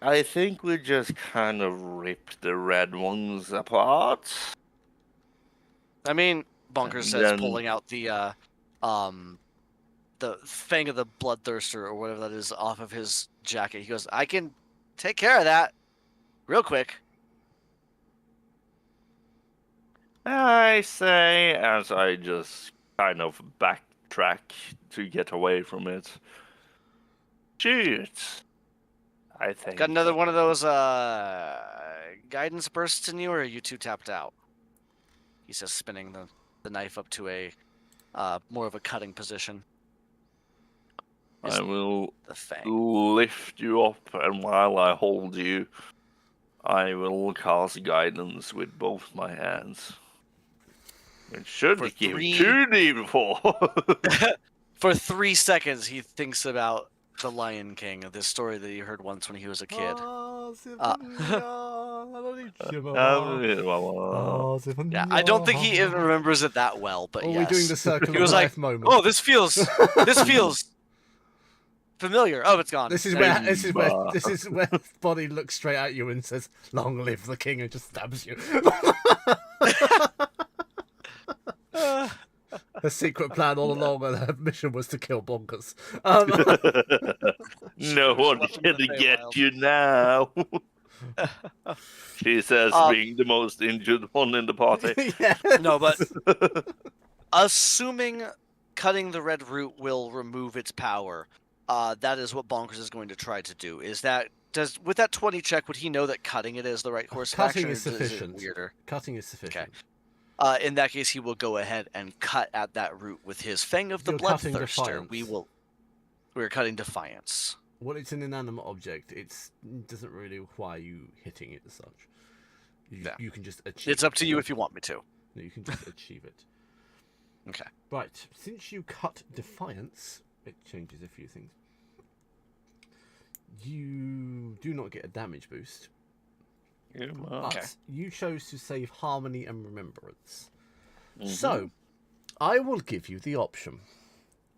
I think we just kind of rip the red ones apart. I mean, Bonkers And says, then pulling out the fang of the bloodthirster or whatever that is off of his jacket. He goes, I can take care of that real quick. I say, as I just kind of backtrack to get away from it. Shoot. I think. Got another one of those guidance bursts in you, or are you too tapped out? He says, spinning the knife up to a more of a cutting position. I will The fang. lift you up, and while I hold you, I will cast guidance with both my hands. It should For give three- 2d4. For 3 seconds, he thinks about the Lion King, this story that he heard once when he was a kid. Yeah, I don't think he even remembers it that well, but Are yes. we doing the circle He of was like, life moment? "Oh, this feels familiar. Oh, it's gone." This is where Bonnie looks straight at you and says, "Long live the king," and just stabs you. Her secret plan all along, and her mission was to kill Bonkers. No one Welcome can to get Feywild. you now. She says, being the most injured one in the party. Yeah. No, but assuming cutting the red root will remove its power, that is what Bonkers is going to try to do. With that 20 check, would he know that cutting it is the right course of action? Cutting is or is it sufficient. weirder? Cutting is sufficient. In that case, he will go ahead and cut at that root with his Fang of the You're cutting Bloodthirster. Defiance. We're cutting Defiance. Well, it's an inanimate object. It doesn't really require you hitting it as such. You can just achieve It's up to you if you want me to. No, you can just achieve it. Okay. Right. Since you cut Defiance, it changes a few things. You do not get a damage boost. But you chose to save Harmony and Remembrance. Mm-hmm. So, I will give you the option.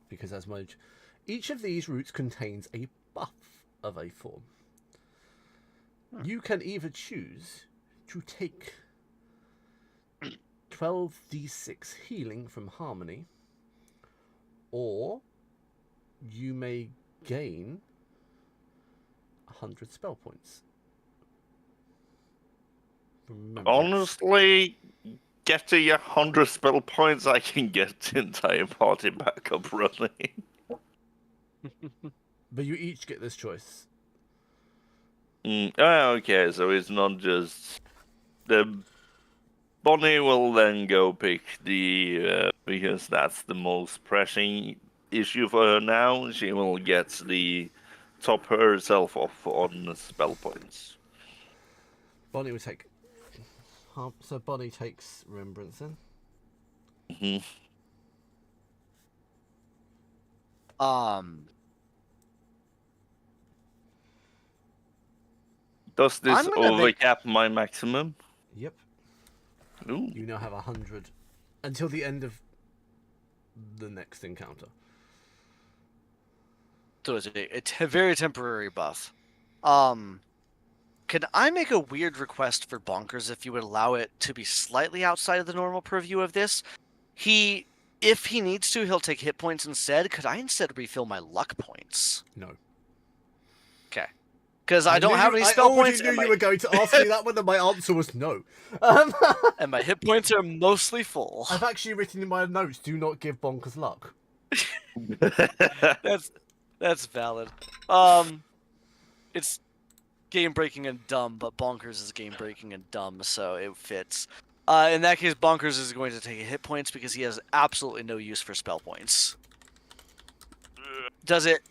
Because each of these roots contains a buff of a form. You can either choose to take 12d6 healing from Harmony, or you may gain 100 spell points. Honestly, getting 100 spell points, I can get the entire party back up running. But you each get this choice. Okay, so it's not just the Bonnie will then go pick the because that's the most pressing issue for her now. She will get the top herself off on spell points. Bonnie would take. So Bonnie takes Remembrance then. Mm-hmm. Does this overcap my maximum? Yep. Ooh. You now have 100 until the end of the next encounter. So it's a very temporary buff. Can I make a weird request for Bonkers if you would allow it to be slightly outside of the normal purview of this? If he needs to, he'll take hit points instead. Could I instead refill my luck points? No. Okay. Because I don't have any spell points. I already knew you were going to ask me that one, and my answer was no. And my hit points are mostly full. I've actually written in my notes, do not give Bonkers luck. That's valid. It's game breaking and dumb, but Bonkers is game breaking and dumb, so it fits. In that case, Bonkers is going to take hit points because he has absolutely no use for spell points. Does it?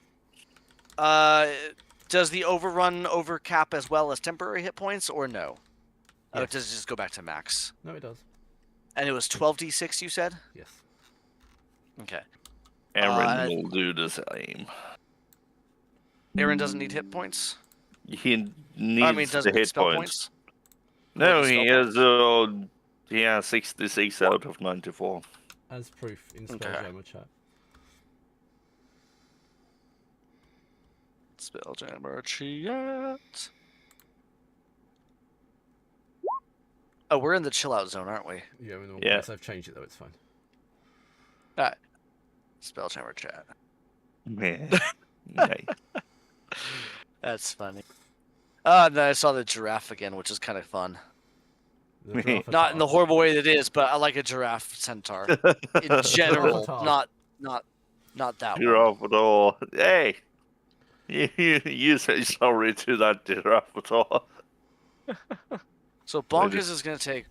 Does the overrun overcap as well as temporary hit points, or no? Yes. Oh, does it just go back to max? No, it does. And it was 12d6, you said? Yes. Okay. Aaron will do the same. Aaron doesn't need hit points? He needs the hit spell points. No, he has Yeah, 66 out of 94. As proof in Okay. Spelljammer chat. Spelljammer chat. Oh, we're in the chill out zone, aren't we? Yeah, in all Yeah. place. I've changed it though. It's fine. Alright. Spelljammer chat. Yeah. Nice. That's funny. And then I saw the giraffe again, which is kind of fun. The giraffe Not in the attack. horrible way that it is, but I like a giraffe centaur. In general, Avatar. not that one. Giraffe at all. Hey! You say sorry to that giraffe at all. So Bonkers is going to take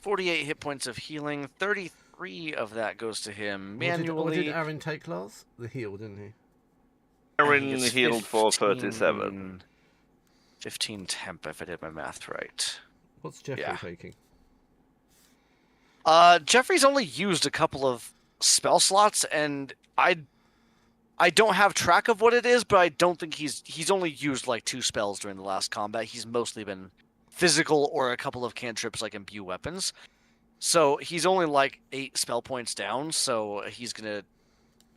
48 hit points of healing. 33 of that goes to him manually. What did Aaron take last? The heal, didn't he? Aaron He gets healed for 15 37. 15 temp, if I did my math right. What's Jeffrey Yeah. taking? Jeffrey's only used a couple of spell slots, and I don't have track of what it is, but I don't think he's only used like 2 spells during the last combat. He's mostly been physical or a couple of cantrips like imbue weapons. So he's only like 8 spell points down, so he's gonna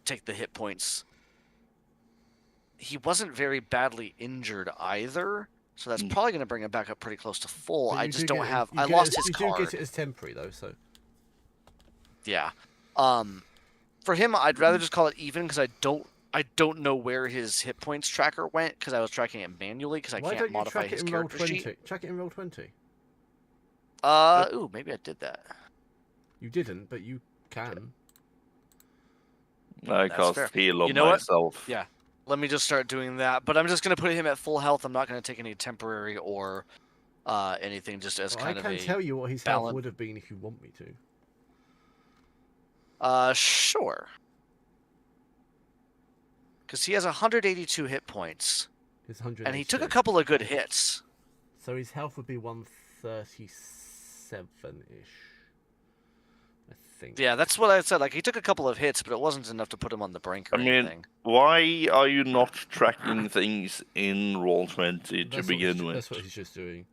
take the hit points. He wasn't very badly injured either, so that's probably gonna bring him back up pretty close to full. But I you just do don't get it- have. you I get lost it- his You card. do get it as temporary though, so. Yeah. For him, I'd rather just call it even because I don't know where his hit points tracker went because I was tracking it manually because I Why can't don't you modify track it his in roll character 20? sheet. Track it in roll 20. Ooh, maybe I did that. You didn't, but you can. I That's cast fair. heal on You know what? myself. Yeah. Let me just start doing that. But I'm just gonna put him at full health. I'm not gonna take any temporary or anything just as Well, kind I of can a tell you what his health balance. would have been if you want me to. Sure. Because he has 182 hit points, His 100. and he took a couple of good hits. So his health would be 137-ish. I think. Yeah, that's what I said. Like he took a couple of hits, but it wasn't enough to put him on the brink or I mean, anything. why are you not tracking things in Roll20 to That's begin with? That's what he's just doing.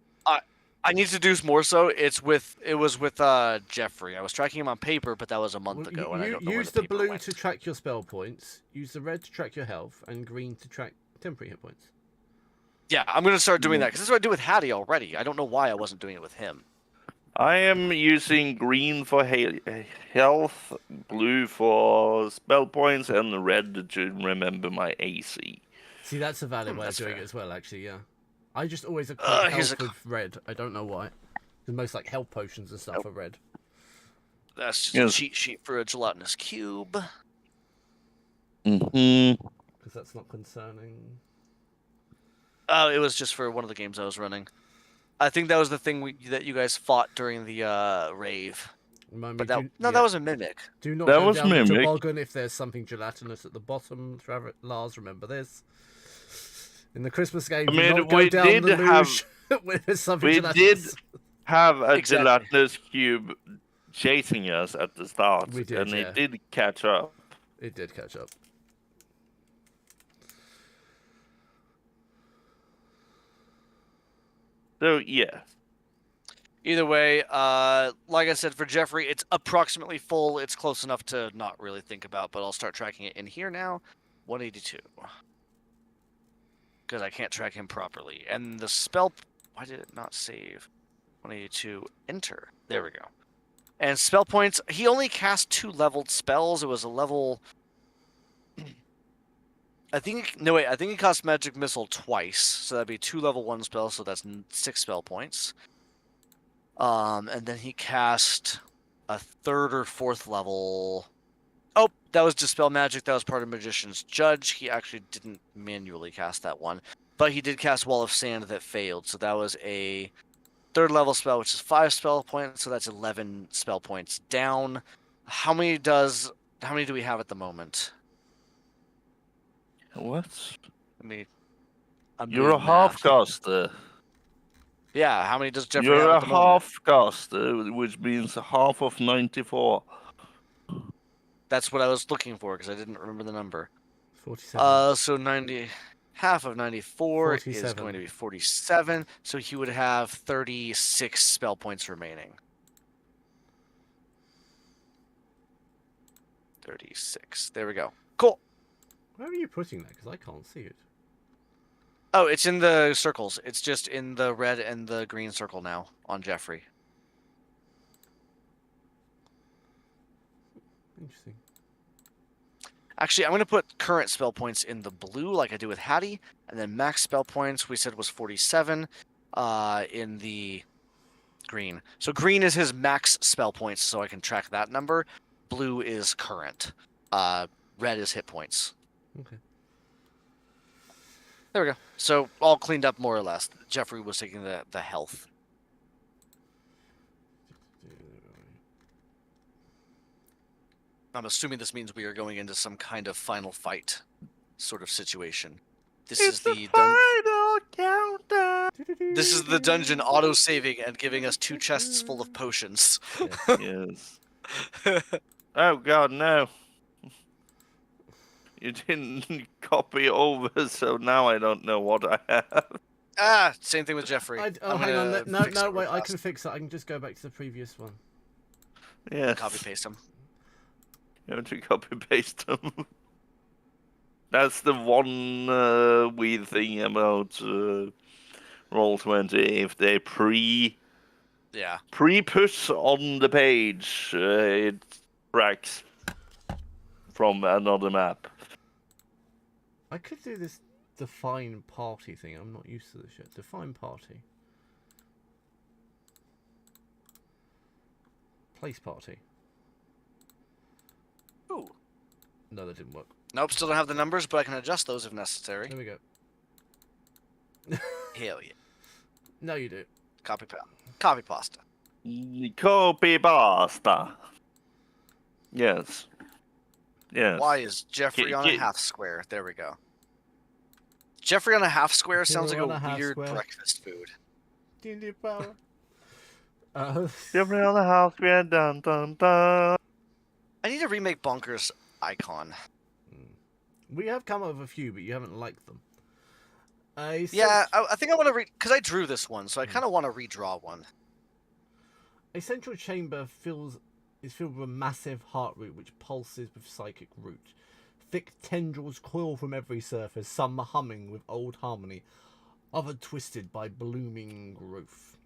I need to do more so. It was with Jeffrey. I was tracking him on paper, but that was a month ago, and I don't know where use the the paper blue went. to track your spell points. Use the red to track your health, and green to track temporary hit points. Yeah, I'm gonna start doing that because that's what I do with Hattie already. I don't know why I wasn't doing it with him. I am using green for health, blue for spell points, and red to remember my AC. See, that's a valid way of That's doing fair. it as well. Actually, yeah. I just always equate here's health a with red. I don't know why. Because most like health potions and stuff are red. That's just Yes. a cheat sheet for a gelatinous cube. Mm-hmm. Because that's not concerning. Oh, it was just for one of the games I was running. I think that was the thing that you guys fought during the rave. Remind me, But that yeah. that was a mimic. Do not That go was down the Mimic. toboggan if there's something gelatinous at the bottom. Lars, remember this. In the Christmas game, I do mean, not go we down did the have- luge when there's something We gelatinous. Have a Exactly. gelatinous cube chasing us at the start, We did, and yeah. it did catch up. It did catch up. So yeah, Either way, like I said, for Jeffrey, it's approximately full. It's close enough to not really think about, but I'll start tracking it in here now. 182. Because I can't track him properly. And the spell... Why did it not save? 182. Enter. There we go. And spell points, he only cast 2 leveled spells. It was a level... I think he cast Magic Missile twice. So that'd be 2 level 1 spells, so that's 6 spell points. And then he cast a 3rd or 4th level. Oh, that was Dispel Magic. That was part of Magician's Judge. He actually didn't manually cast that one. But he did cast Wall of Sand that failed. So that was a 3rd level spell, which is 5 spell points. So that's 11 spell points down. How many do we have at the moment? what? I'm You're a doing half math. caster. Yeah, how many does Jeffrey You're have a at the moment? half caster, which means half of 94. That's what I was looking for because I didn't remember the number. 47. So 90, half of 94 is 47. going to be 47. So he would have 36 spell points remaining. 36. There we go. Cool. Where are you putting that? Because I can't see it. Oh, it's in the circles. It's just in the red and the green circle now on Jeffrey. Interesting. Actually, I'm going to put current spell points in the blue like I do with Hattie, and then max spell points we said was 47 in the green. So green is his max spell points, so I can track that number. Blue is current. Red is hit points. Okay. There we go. So all cleaned up more or less. Jeffrey was taking the health. I'm assuming this means we are going into some kind of final fight sort of situation. This is the final countdown. This is the dungeon auto-saving and giving us 2 chests full of potions. Yes. Oh god, no. You didn't copy over, so now I don't know what I have. Same thing with Jeffrey. Oh, hang on. No, wait, I can fix it. I can just go back to the previous one. Yeah. Copy paste them. You have to copy paste them. That's the one weird thing about Roll20. If they pre-put on the page, it tracks from another map. I could do this define party thing. I'm not used to this yet. Define party. Place party. Ooh. No, that didn't work. Nope, still don't have the numbers, but I can adjust those if necessary. There we go. Hell yeah. No, you do. Copy pasta. Copy pasta. Yes. Yes. Why is Jeffrey on a half square? There we go. Jeffrey on a half square sounds like a weird breakfast food. D&D power. Jeffrey on the house square. Dun dun dun. I need to remake Bonkers icon. We have come up with a few, but you haven't liked them. Yeah, I think I want to because I drew this one, so I kind of want to redraw one. A central chamber is filled with a massive heart root which pulses with psychic root. Thick tendrils coil from every surface, some humming with old harmony, other twisted by blooming growth.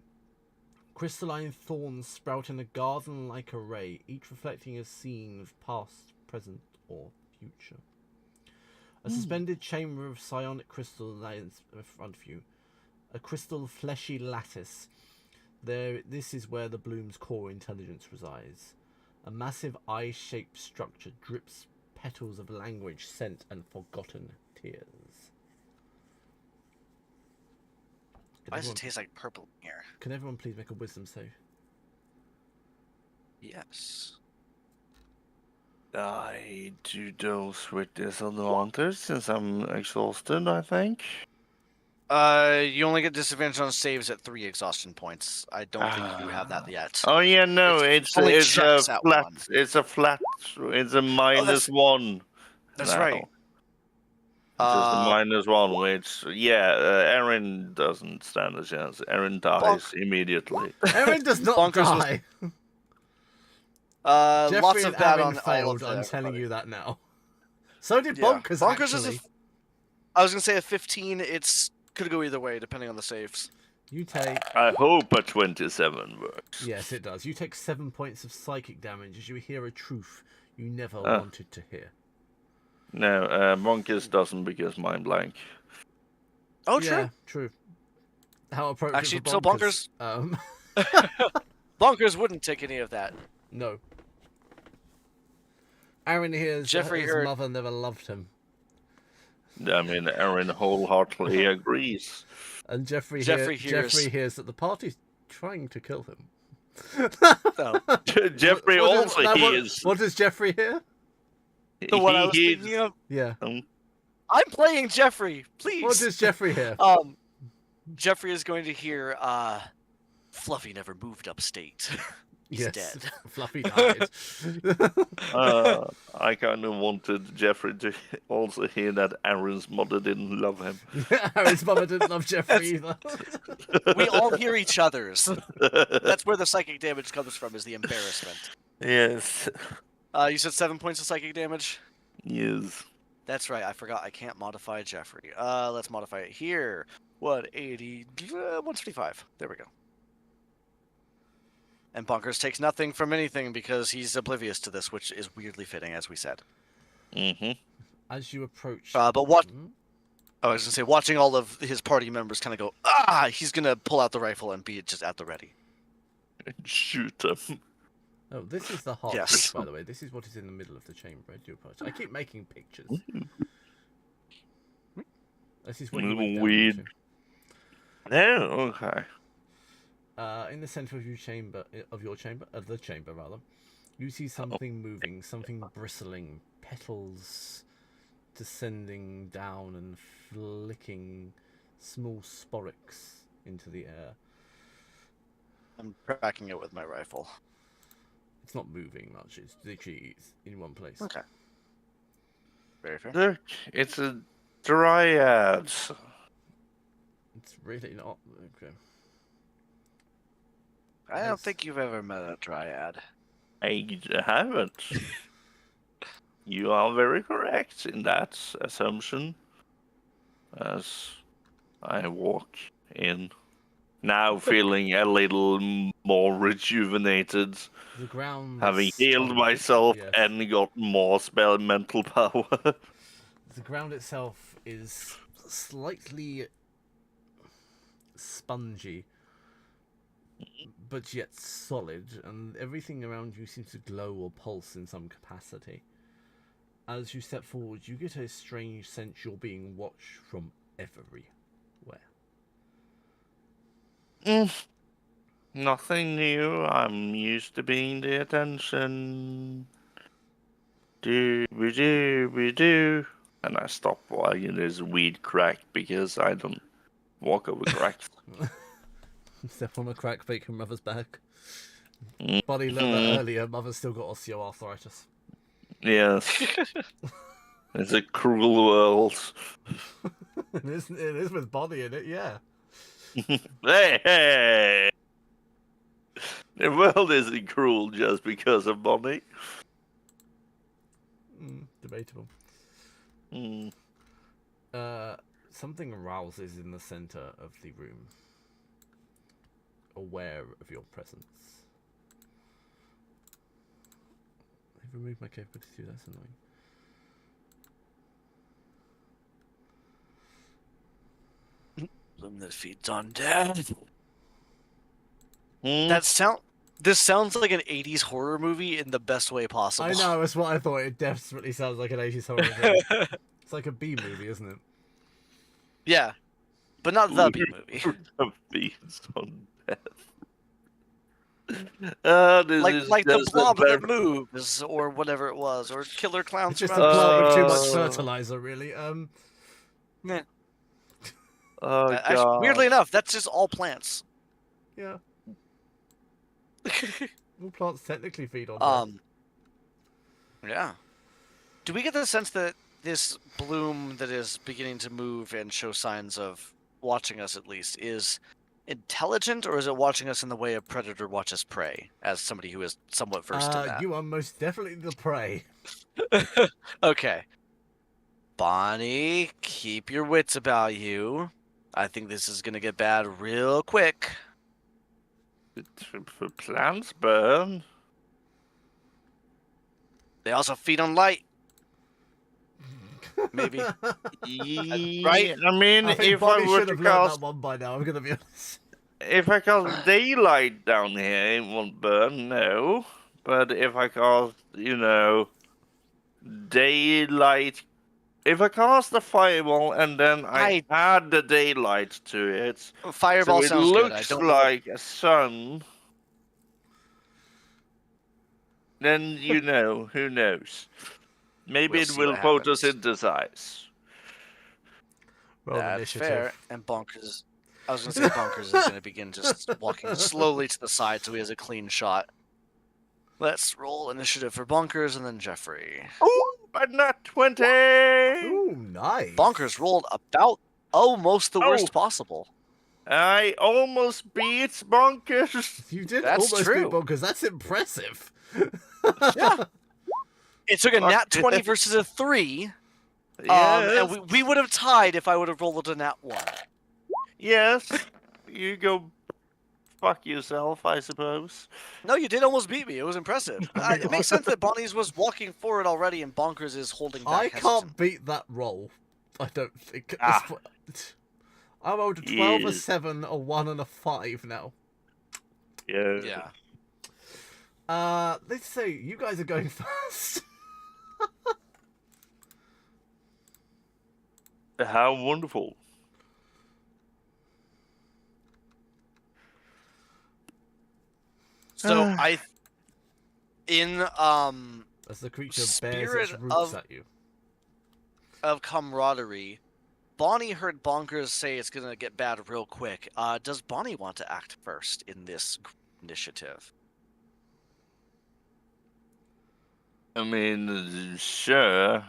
Crystalline thorns sprout in a garden-like array, each reflecting a scene of past, present, or future. A suspended chamber of psionic crystal lies in front of you. A crystal fleshy lattice. This is where the bloom's core intelligence resides. A massive eye-shaped structure drips petals of language, scent, and forgotten tears. Why does it taste like purple here? Can everyone please make a wisdom save? Yes. I do those with disadvantage since I'm exhausted, I think. You only get disadvantage on saves at 3 exhaustion points. I don't think you have that yet. Oh yeah, no, it's a flat. It's a flat. It's a -1. That's right. Just a -1, which Erin doesn't stand a chance. Erin dies immediately. Erin does not die. Lots of bad on failed. all of I'm telling you that now. So did Bonkers. Bonkers actually. I was gonna say a 15. It's could go either way depending on the saves. You take. I hope a 27 works. Yes, it does. You take 7 points of psychic damage as you hear a truth you never wanted to hear. No, Bonkers doesn't because mind blank. Oh, true. Yeah, true. How appropriate. Actually, for so Bonkers. Bonkers wouldn't take any of that. No. Aaron hears Jeffrey his mother never loved him. I mean, Erin wholeheartedly agrees. And Jeffrey hears that the party's trying to kill him. No. Jeffrey also hears. What does Jeffrey hear? The one I was thinking of? Yeah. I'm playing Jeffrey, please. What does Jeffrey hear? Jeffrey is going to hear, Fluffy never moved upstate. He's dead. Fluffy died. I kind of wanted Jeffrey to also hear that Aaron's mother didn't love him. Aaron's mother didn't love Jeffrey either. We all hear each other's. That's where the psychic damage comes from, is the embarrassment. Yes. You said 7 points of psychic damage? Yes. That's right, I forgot I can't modify Jeffrey. Let's modify it here. 180, 125. There we go. And Bonkers takes nothing from anything because he's oblivious to this, which is weirdly fitting, as we said. Mm-hmm. As you approach... But what... Hmm? I was going to say, watching all of his party members kind of go, he's going to pull out the rifle and be just at the ready. Shoot him. Oh, this is the heart Yes. switch, by the way. This is what is in the middle of the chamber. I do apologize. I keep making pictures. This is what you went down Weird. into. No, okay. In the center of the chamber, you see something moving, something bristling, petals descending down and flicking small sporix into the air. I'm tracking it with my rifle. It's not moving much. It's literally in one place. Okay. Very fair. Look, it's a dryad. It's really not. Okay. I don't think you've ever met a dryad. I haven't. You are very correct in that assumption. As I walk in, now feeling a little more rejuvenated, The ground. having is healed solid. myself Yes. and got more spell mental power. The ground itself is slightly spongy, but yet solid, and everything around you seems to glow or pulse in some capacity. As you step forward, you get a strange sense you're being watched from everywhere. Nothing new. I'm used to being the attention. Do. And I stop while there's a weed crack because I don't walk over cracks. Step on a crack, break your mother's back. Mm. Buddy learned that earlier. Mother's still got osteoarthritis. Yes. It's a cruel world. It is with body in it, yeah. Hey! The world isn't cruel just because of money. Debatable. Mm. Something rouses in the center of the room, aware of your presence. I've removed my capability too, that's annoying. Bloom that feeds on death. Mm. This sounds like an 80s horror movie in the best way possible. I know, that's what I thought. It desperately sounds like an 80s horror movie. It's like a B movie, isn't it? Yeah. But not the B movie. The feeds on death. This is Like the just a blob very- that moves, or whatever it was, or killer clowns. It's just a from outer blob with too space. much fertilizer, really. Nah. Oh, Actually, God. weirdly enough, that's just all plants. Yeah. All plants technically feed on death. Yeah. Do we get the sense that this bloom that is beginning to move and show signs of watching us, at least, is intelligent, or is it watching us in the way a predator watches prey? As somebody who is somewhat versed in that. You are most definitely the prey. Okay. Bonnie, keep your wits about you. I think this is gonna get bad real quick. For plants burn. They also feed on light. Maybe. Right? I mean, I think if I Bonnie were should to have learned cast, that one by now, I'm gonna be honest. if I cast daylight down here, it won't burn. No, but if I cast, daylight. If I cast the fireball and then I add the daylight to it, Fireball so it sounds good. I looks don't know. like a sun, then who knows? Maybe We'll it see will what happens. photosynthesize. Roll That's initiative. fair. And Bonkers. I was gonna say Bonkers is gonna begin just walking slowly to the side so he has a clean shot. Let's roll initiative for Bonkers and then Jeffrey. Oh, but not 20! Ooh, nice. Bonkers rolled about almost the worst possible. I almost beat Bonkers. You did That's almost true. beat Bonkers. That's impressive. Yeah. It took a Fuck nat 20 it. versus a 3. Yes. And we would have tied if I would have rolled a nat 1. Yes. You go fuck yourself, I suppose. No, you did almost beat me. It was impressive. I mean, It makes sense that Bonnie's was walking forward already and Bonkers is holding back I hesitant. can't beat that roll. I don't think at this Ah. point. I rolled a 12, a Yes. 7, a 1, and a 5 now. Yeah. Let's say you guys are going first. How wonderful. So in As the creature bears its Spirit roots at you. of camaraderie, Bonnie heard Bonkers say it's gonna get bad real quick. Does Bonnie want to act first in this initiative? I mean, sure.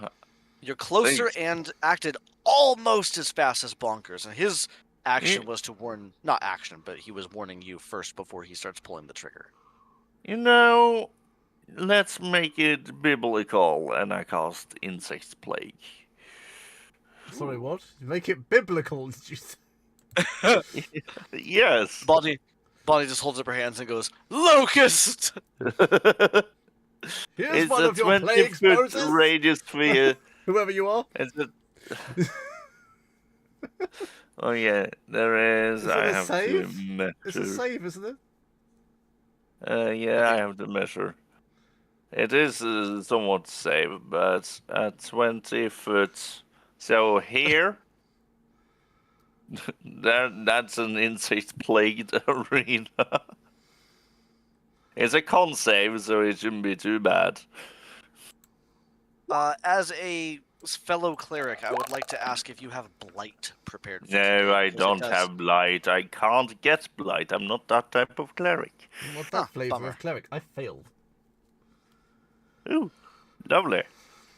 You're closer Thanks. and acted almost as fast as Bonkers, and his action was to warn, not action, but he was warning you first before he starts pulling the trigger. You know, let's make it biblical, and I cast Insect Plague. Sorry, what? Make it biblical, did you say? Yes. Bonnie just holds up her hands and goes, "Locust!" Here's It's one a of your plagues, 20-foot Moses! radius sphere. Whoever you are. It's a... Oh yeah, there is. Is it I a have save? to measure. It's a save, isn't it? Yeah, I have to measure. It is somewhat safe, but at 20 foot. So here, that's an insect plagued arena. It's a con save, so it shouldn't be too bad. As a fellow cleric, I would like to ask if you have Blight prepared for No, today, I because it don't does- have blight. I can't get blight. I'm not that type of cleric. What's that flavour bummer. of cleric? I failed. Ooh, lovely.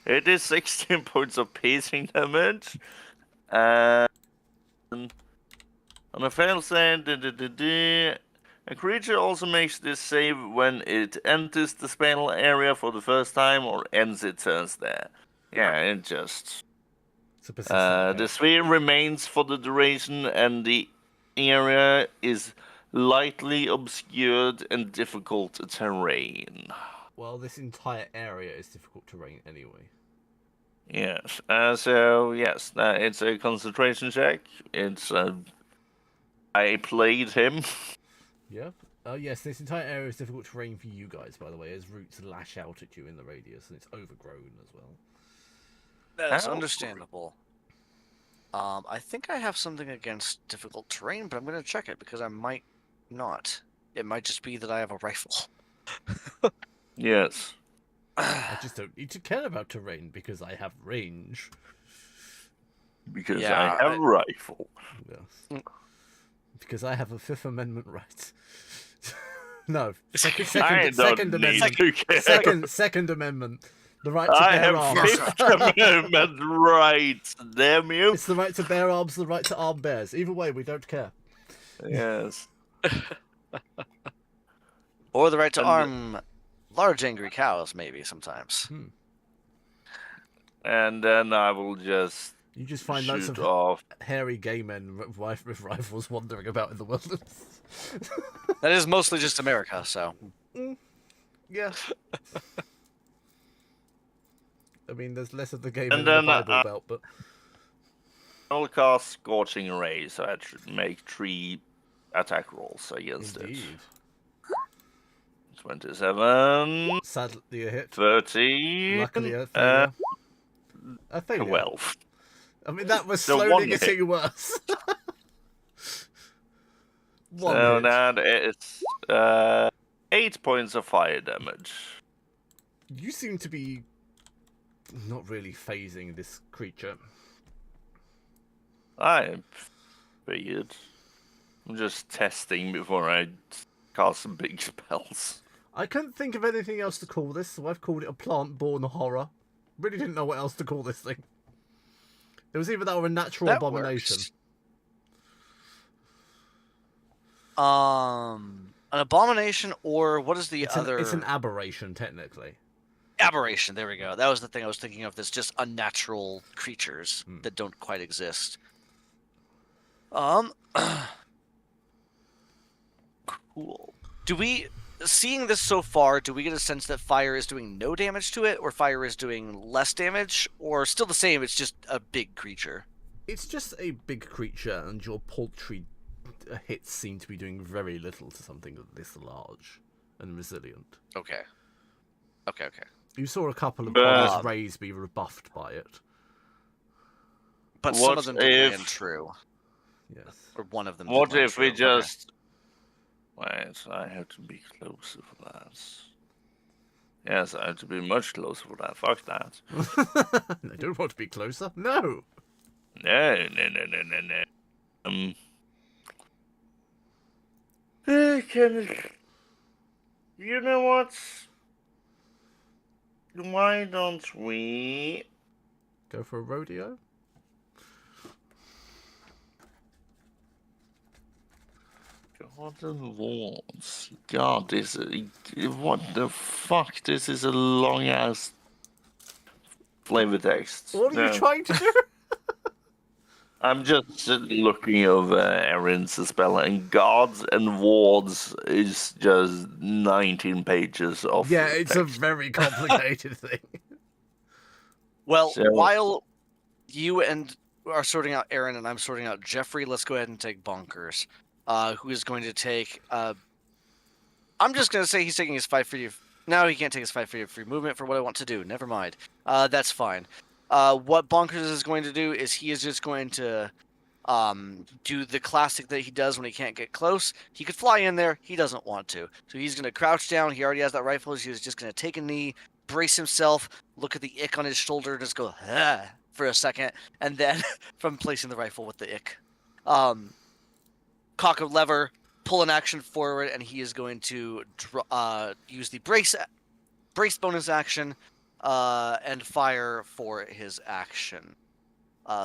It is 16 points of piercing damage. And on a fail save, a creature also makes this save when it enters the spell area for the first time or ends its turns there. Yeah, it just... It's a persistent the effect. sphere remains for the duration and the area is lightly obscured and difficult terrain. Well, this entire area is difficult terrain anyway. Yes, so yes, it's a concentration check. It's I played him. Yep. Yes, this entire area is difficult terrain for you guys, by the way, as roots lash out at you in the radius, and it's overgrown as well. That's Ow. understandable. I think I have something against difficult terrain, but I'm going to check it because I might not. It might just be that I have a rifle. Yes. I just don't need to care about terrain because I have range. Because Yeah, I have a rifle. Yes. Because I have a Fifth Amendment right. No, I second don't need Amendment. to care. Second Amendment. The right to I bear have arms. Fifth Amendment rights, damn you. It's the right to bear arms, the right to arm bears. Either way, we don't care. Yes. Or the right to And- arm large angry cows, maybe, sometimes. And then I will just You just find lots shoot of off. hairy gay men with rifles wandering about in the wilderness. That is mostly just America, so. Yeah. I mean, there's less of the gay And men in the then, Bible Belt, but I'll cast Scorching Ray, so I should make 3 attack rolls against it. indeed. 27, Sadly, a hit. 13, Luckily, a failure. A failure. 12. I mean, that was So slowly one getting hit. worse. One So hit. that is 8 points of fire damage. You seem to be not really phasing this creature. I figured. I'm just testing before I cast some big spells. I couldn't think of anything else to call this, so I've called it a plant-born horror. Really didn't know what else to call this thing. It was either that or a natural That abomination. works. An abomination, or what is the It's other? an aberration, technically. Aberration. There we go. That was the thing I was thinking of. That's just unnatural creatures that don't quite exist. Cool. Seeing this so far, do we get a sense that fire is doing no damage to it, or fire is doing less damage, or still the same, it's just a big creature? It's just a big creature, and your paltry hits seem to be doing very little to something this large and resilient. Okay. You saw a couple of But- bodies rays be rebuffed by it. But some What of them did if- land true. Yes. Or one of them What did land if we true. Okay. just... Wait, I have to be closer for that. Yes, I have to be much closer for that. Fuck that. I don't want to be closer. No. No. You know what? Why don't we... Go for a rodeo. Garden walls. God, this... What the fuck? This is a long-ass flavor text. What are you trying to do? I'm just looking over Erin's spell, and Gods and Wards is just 19 pages of Yeah, it's a text. very complicated thing. Well, So- while you are sorting out Aaron and I'm sorting out Jeffrey, let's go ahead and take Bonkers, who is going to take... I'm just going to say he's taking his 5 free... No, he can't take his 5 free movement for what I want to do. Never mind. That's fine. What Bonkers is going to do is he is just going to do the classic that he does when he can't get close. He could fly in there. He doesn't want to. So he's going to crouch down. He already has that rifle. He's just going to take a knee, brace himself, look at the ick on his shoulder, just go, ah, for a second, and then from placing the rifle with the ick. Cock a lever, pull an action forward, and he is going to use the brace bonus action and fire for his action.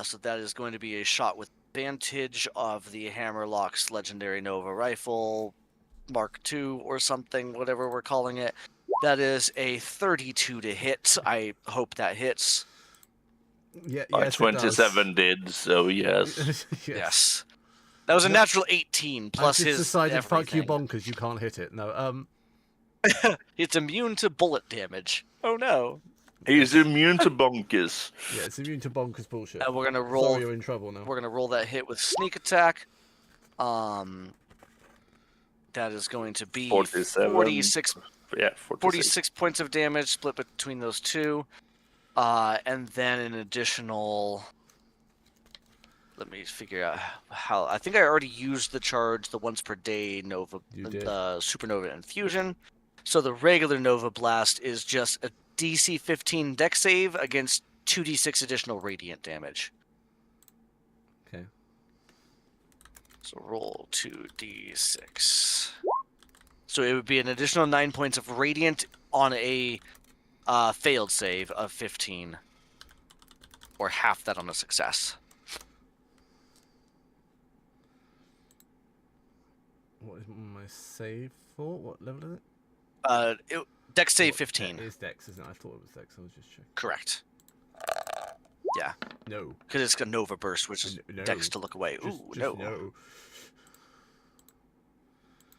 So that is going to be a shot with advantage of the Hammerlock's Legendary Nova Rifle Mark II or something, whatever we're calling it. That is a 32 to hit. I hope that hits. Yeah, My yes, 27 did, so yes. it does. Yes. That was a No. natural 18 plus I just his decided, fuck you, everything. bonkers. You can't hit it. No. It's immune to bullet damage. Oh no. He's immune to bonkers. Yeah, it's immune to bonkers bullshit. And we're gonna roll. Sorry, you're in trouble now. We're gonna roll that hit with sneak attack. That is going to be 47. 46, Yeah, 46 points of damage split between those two. And then an additional... Let me figure out how... I think I already used the charge, the once per day Nova, You did. Supernova Infusion. So the regular Nova Blast is just a DC 15 deck save against 2d6 additional radiant damage. Okay. So roll 2d6. So it would be an additional 9 points of radiant on a failed save of 15. Or half that on a success. What is my save for? What level is it? Dex save What- 15. It is Dex, isn't it? I thought it was Dex. I was just checking. Correct. Yeah, No. because it's a Nova Burst, which is No. Dex to look away. Just, Ooh, just no. no.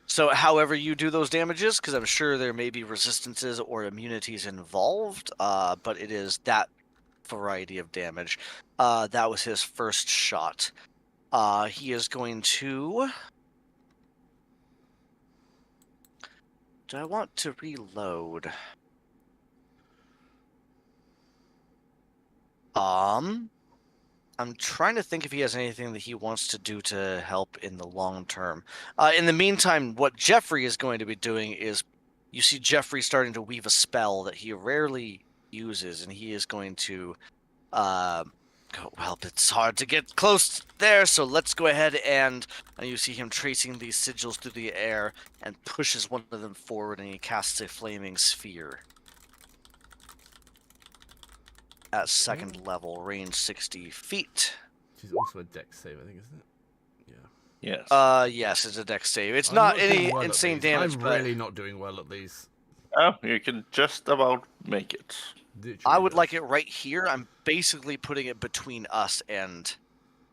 So however you do those damages, because I'm sure there may be resistances or immunities involved, but it is that variety of damage. That was his first shot. He is going to... Do I want to reload? I'm trying to think if he has anything that he wants to do to help in the long term. In the meantime, what Jeffrey is going to be doing is, you see Jeffrey starting to weave a spell that he rarely uses, and he is going to, well, it's hard to get close there, so let's go ahead and you see him tracing these sigils through the air and pushes one of them forward, and he casts a flaming sphere. At second level, range 60 feet. Which is also a Dex save, I think, isn't it? Yeah. Yes. Yes, it's a dex save. It's I'm not doing any well at insane these. damage, I'm but really not doing well at these. Oh, you can just about make it. Literally I would like just- it right here. I'm basically putting it between us and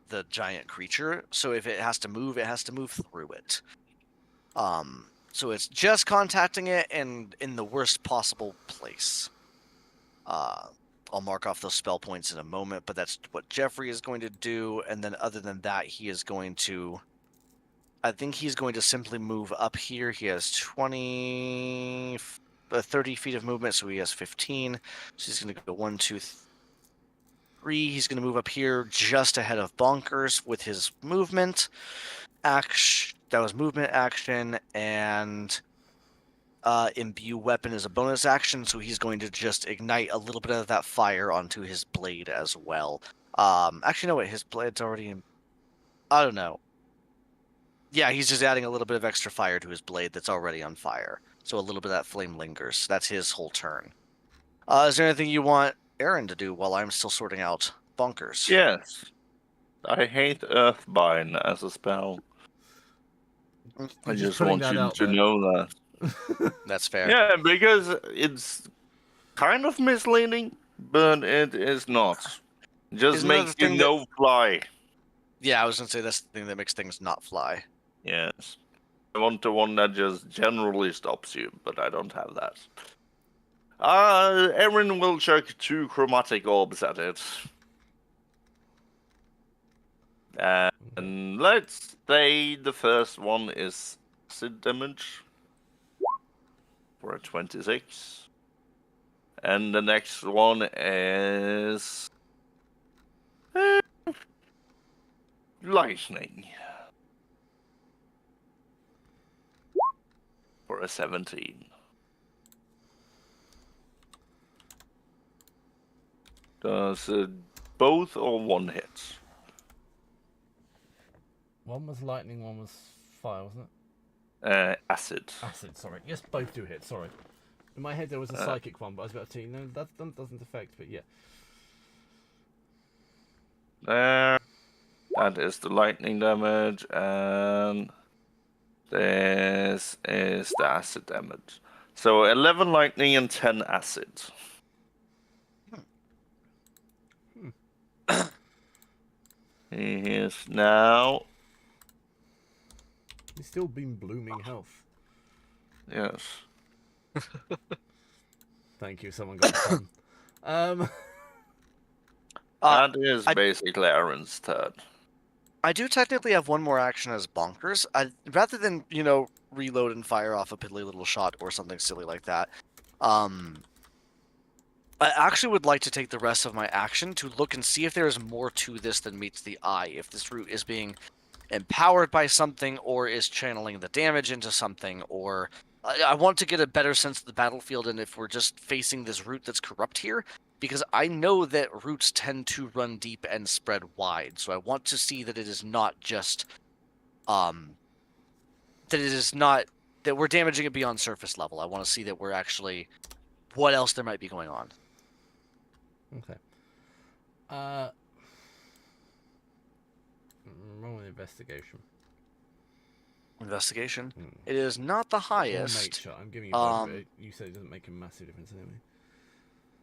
the giant creature. So if it has to move, it has to move through it. So it's just contacting it and in the worst possible place. I'll mark off those spell points in a moment, but that's what Jeffrey is going to do. And then other than that, he is going to... I think he's going to simply move up here. He has 30 feet of movement, so he has 15. So he's going to go 1, 2, 3. He's going to move up here just ahead of Bonkers with his movement. Action. That was movement action, and imbue weapon is a bonus action, so he's going to just ignite a little bit of that fire onto his blade as well. Actually, no, wait, his blade's already in... I don't know. Yeah, he's just adding a little bit of extra fire to his blade that's already on fire. So a little bit of that flame lingers. That's his whole turn. Is there anything you want Aaron to do while I'm still sorting out Bonkers? Yes. I hate Earthbind as a spell. I You're just putting want that you out to there. know that. That's fair. Yeah, because it's kind of misleading, but it is not. Just Isn't that makes the you thing no fly. Yeah, I was going to say that's the thing that makes things not fly. Yes. I want the one that just generally stops you, but I don't have that. Erin will chuck 2 chromatic orbs at it. And let's say the first one is acid damage for a 26. And the next one is lightning for a 17. Does both or one hit? One was lightning, one was fire, wasn't it? Acid. Acid, sorry. Yes, both do hit, sorry. In my head there was a psychic one, but I was about to tell you, no, that doesn't affect, but yeah. There. That is the lightning damage, and this is the acid damage. So 11 lightning and 10 acid. He is now. He's still been blooming health. Yes. Thank you, someone got a pun. That is I- basically Aaron's turn. I do technically have one more action as Bonkers. Rather than, reload and fire off a piddly little shot or something silly like that, I actually would like to take the rest of my action to look and see if there is more to this than meets the eye. If this root is being empowered by something or is channeling the damage into something, or I want to get a better sense of the battlefield and if we're just facing this root that's corrupt here, because I know that roots tend to run deep and spread wide. So I want to see that it is not just that we're damaging it beyond surface level. I want to see that we're actually what else there might be going on. Okay. Roll an investigation. Investigation. It is not the Or highest. nature. I'm giving you both, but you said it doesn't make a massive difference anyway.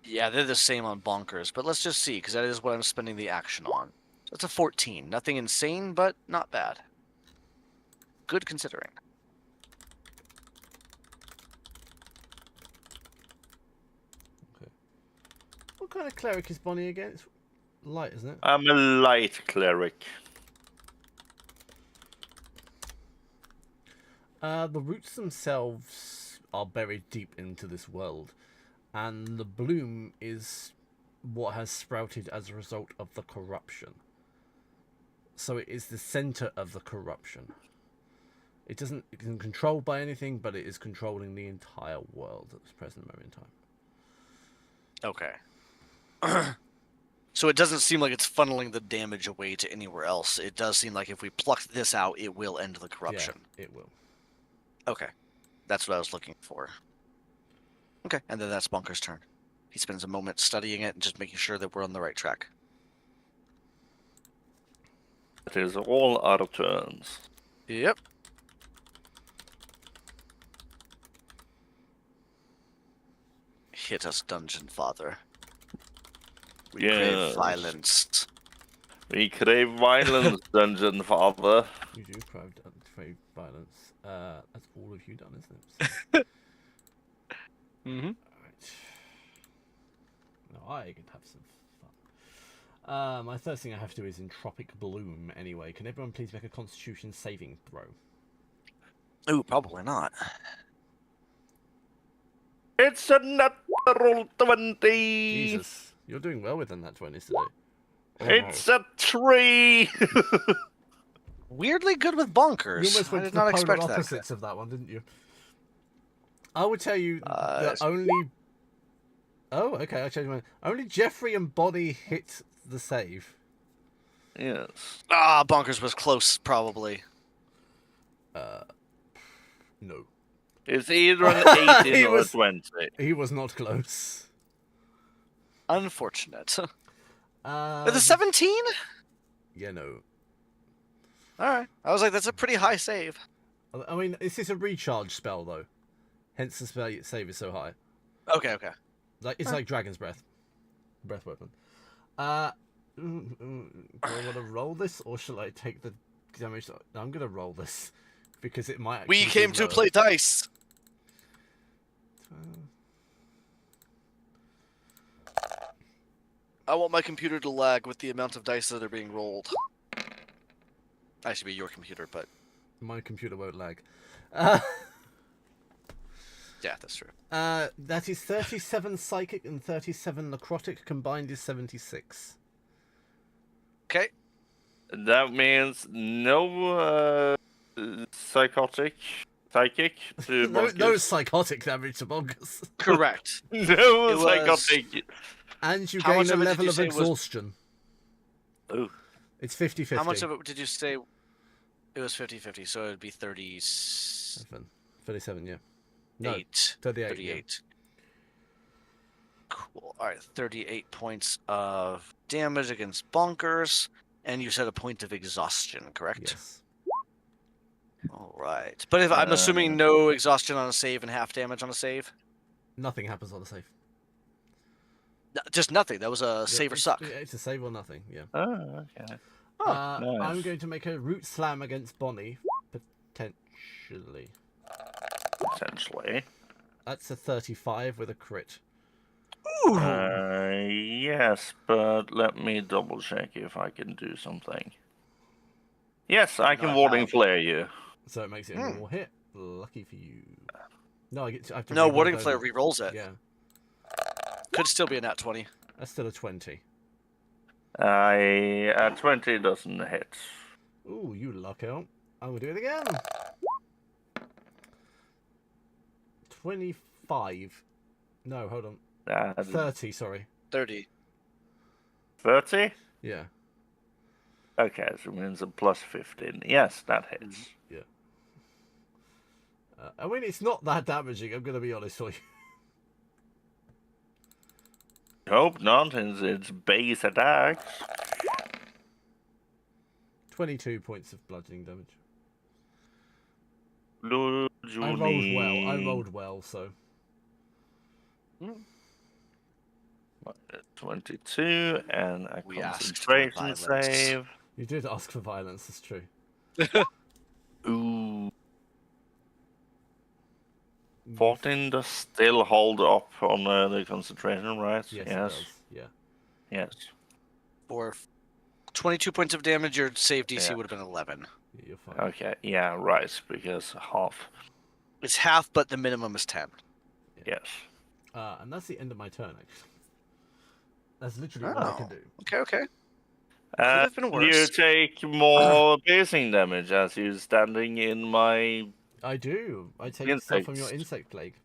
Yeah, they're the same on Bonkers, but let's just see, because that is what I'm spending the action on. So it's a 14. Nothing insane, but not bad. Good considering. Okay. What kind of cleric is Bonnie again? It's light, isn't it? I'm a light cleric. The roots themselves are buried deep into this world, and the bloom is what has sprouted as a result of the corruption. So it is the center of the corruption. It isn't controlled by anything, but it is controlling the entire world at this present moment in time. Okay. So it doesn't seem like it's funneling the damage away to anywhere else. It does seem like if we pluck this out, it will end the corruption. Yeah, it will. Okay. That's what I was looking for. Okay, and then that's Bunker's turn. He spends a moment studying it and just making sure that we're on the right track. It is all out of turns. Yep. hit us, Dungeon Father. We Yes. crave violence. We crave violence, Dungeon Father. You do crave violence. That's all of you done, isn't it? Mm-hmm. Alright. Now I can have some fun. My first thing I have to do is Entropic Bloom anyway. Can everyone please make a Constitution saving throw? Ooh, probably not. It's a natural 20. Jesus, you're doing well within that 20s today. It's a 3. Weirdly good with You bonkers. almost I went did to the not polar expect that. opposites of that one, didn't you? I would tell you that Yes. only... Oh, okay, I changed my... Only Jeffrey and Bonnie hit the save. Yes. Ah, bonkers was close, probably. No. It's either an 18 He or was- a 20. He was not close. Unfortunate. Uh, With a 17? Yeah, no. Alright. I was like, that's a pretty high save. I mean, this is a recharge spell, though. Hence the spell save is so high. Okay, okay. It's like Dragon's Breath. Breath weapon. Do I want to roll this, or shall I take the damage? I'm going to roll this, because it might We actually be came to lower. play dice. I want my computer to lag with the amount of dice that are being rolled. Actually, be your computer, but My computer won't lag. yeah, that's true. That is 37 psychic and 37 necrotic. Combined is 76. Okay. That means no psychic to No bonkers. psychotic damage to bonkers. Correct. No It was- psychotic. And you How gain much a of it did level you of say was- exhaustion. Oh, It's 50-50. How much of it did you say? It was 50-50, so it would be 38. 37, yeah. No, 38. 38. Yeah. Cool. All right, 38 points of damage against bonkers, and you said a point of exhaustion, correct? Yes. All right. But if I'm assuming no exhaustion on a save and half damage on a save, Nothing happens on the save. just nothing. That was a save or suck. It's a save or nothing, yeah. oh, okay. I'm nice. going to make a root slam against Bonnie, potentially. Potentially. That's a 35 with a crit. Yes, but let me double check if I can do something. Yes, I can Not warding now. flare you. So it makes it a normal hit. Lucky for you. No, I have to No, re-roll warding those. flare re-rolls it. Yeah, Could still be a nat 20. that's still a 20. 20 doesn't hit. Ooh, you luck out. I'm gonna do it again. 25. No, hold on. 30, sorry. 30. 30? Yeah. Okay, so it means a plus 15. Yes, that hits. I mean, it's not that damaging, I'm gonna be honest with you. Hope not, since it's base attacks. 22 points of bludgeoning damage. Blue I rolled well, so... 22 and a We asked for concentration violence. save. You did ask for violence, that's true. Ooh. 14 does still hold up on the concentration, right? Yes, it does. Yeah. Yes. For 22 points of damage, your save DC Yeah. would have been 11. You're fine. Okay, yeah, right, because half. It's half, but the minimum is 10. Yes. And that's the end of my turn, actually. That's literally all I can Oh. do. Okay, okay. And have been you worse. take more piercing damage as you're standing in my... I do. I take stuff from your Insects. insect plague.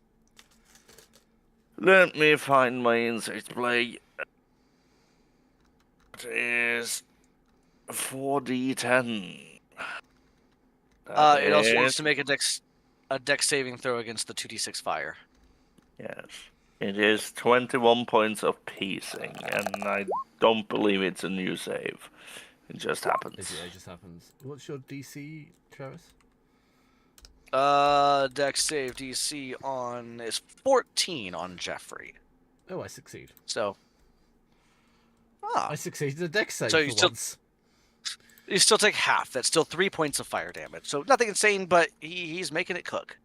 Let me find my insect plague. It is 4d10. It also is- needs to make a dex saving throw against the 2d6 fire. Yes. It is 21 points of piercing, and I don't believe it's a new save. It just happens. It just happens. What's your DC, Travis? Dex save DC on is 14 on Jeffrey. Oh, I succeed. So, I succeeded a dex save So for you still- once. you still take half. That's still 3 points of fire damage. So nothing insane, but he's making it cook.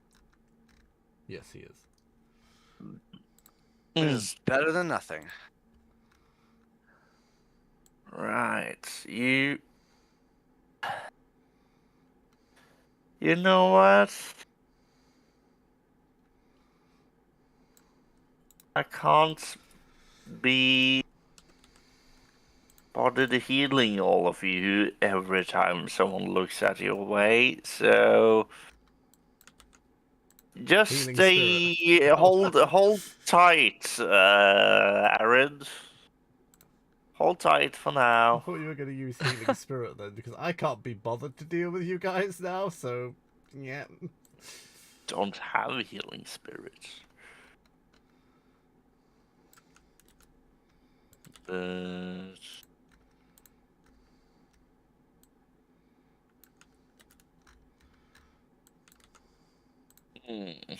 Yes, he is. Which is better than nothing. Right, you know what? I can't be bothered healing all of you every time someone looks at your way, so just Healing stay, spirit. hold tight, Aaron. Hold tight for I now. thought you were going to use healing spirit then, because I can't be bothered to deal with you guys now. So, yeah. Don't have healing spirits. But hmm.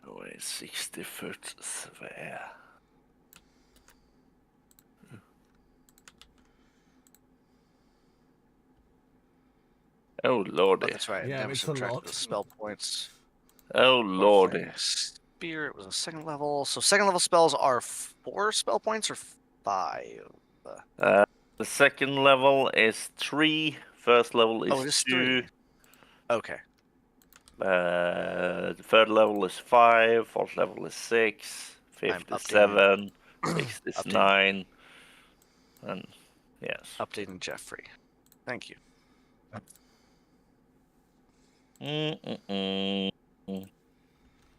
Oh, a 60-foot sphere. Oh Oh, lordy. that's right. Yeah, Never it's a subtract lot. the spell points. Oh lordy. Morphing Spirit was a second level. So second level spells are 4 spell points or 5? The second level is 3. First level Oh, is it is 2. 3. Okay. The third level is 5. Fourth level is 6. I'm Fifth is updating 7. Sixth is updating 9. And yes. updating Jeffrey. Thank you. Mm-mm-mm.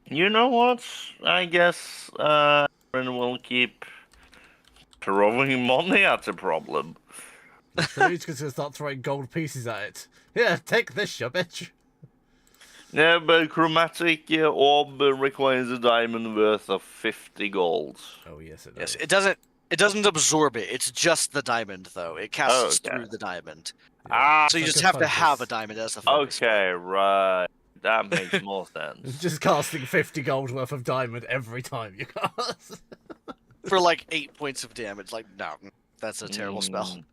You know what? I guess Aaron will keep throwing money at the problem. Shalute's going to start throwing gold pieces at it. Here, take this, you bitch. Yeah, but chromatic orb requires a diamond worth of 50 gold. Oh, yes, it Yes, does. it doesn't absorb it. It's just the diamond though. It Oh, casts okay. through the diamond. Ah, So you It's just like have to have a focus. diamond as the focus spell. okay, right. That makes more sense. Just casting 50 gold worth of diamond every time you cast. For like 8 points of damage. Like, no, that's a terrible spell. Mm.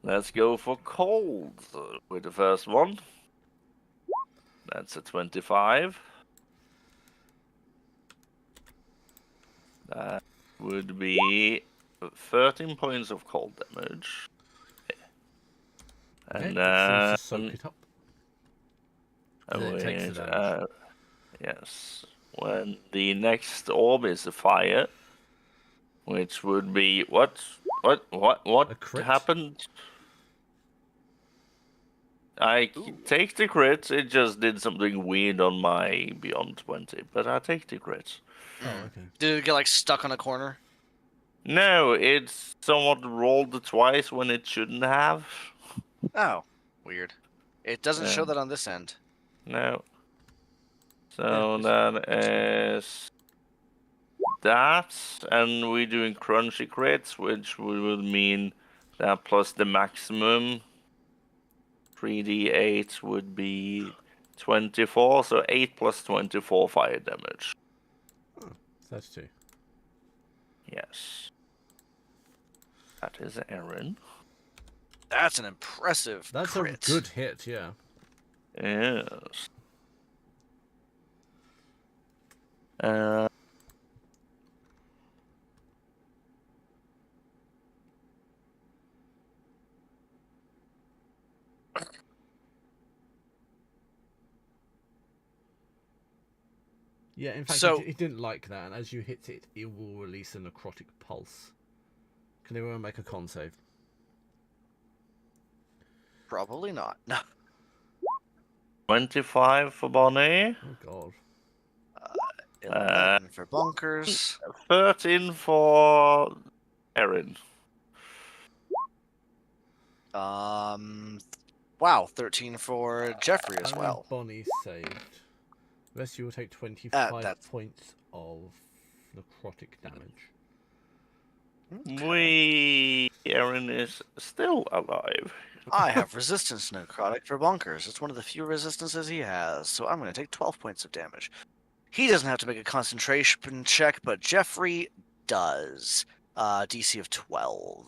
Let's go for cold with the first one. That's a 25. That would be 13 points of cold damage. Okay, And it seems to soak it up. oh, Then it takes the wait, damage. yes. When the next orb is a fire, which would be what A crit? happened? I take the crit. It just did something weird on my Beyond 20, but I take the crit. Oh, okay. Did it get like stuck on a corner? No, it's somewhat rolled twice when it shouldn't have. Oh, weird. It doesn't show Yeah. that on this end. No. So Yeah, that is that, and we're doing crunchy crits, which would mean that plus the maximum 3d8 would be 24, so 8 plus 24 fire damage. Oh, 32. Yes. That is Aaron. That's an impressive That's crit. a good hit, yeah. Yes. Uh, Yeah, in fact, So- he didn't like that, and as you hit it, it will release a necrotic pulse. Can anyone make a con save? Probably not. No. 25 for Bonnie. Oh, God. 11 for bunkers. 13 for Aaron. Wow, 13 for Jeffrey as Only well. Bonnie saved. The rest you will take 25 that's- points of necrotic damage. Aaron is still alive. I have resistance to necrotic for Bonkers. It's one of the few resistances he has, so I'm going to take 12 points of damage. He doesn't have to make a concentration check, but Jeffrey does. DC of 12.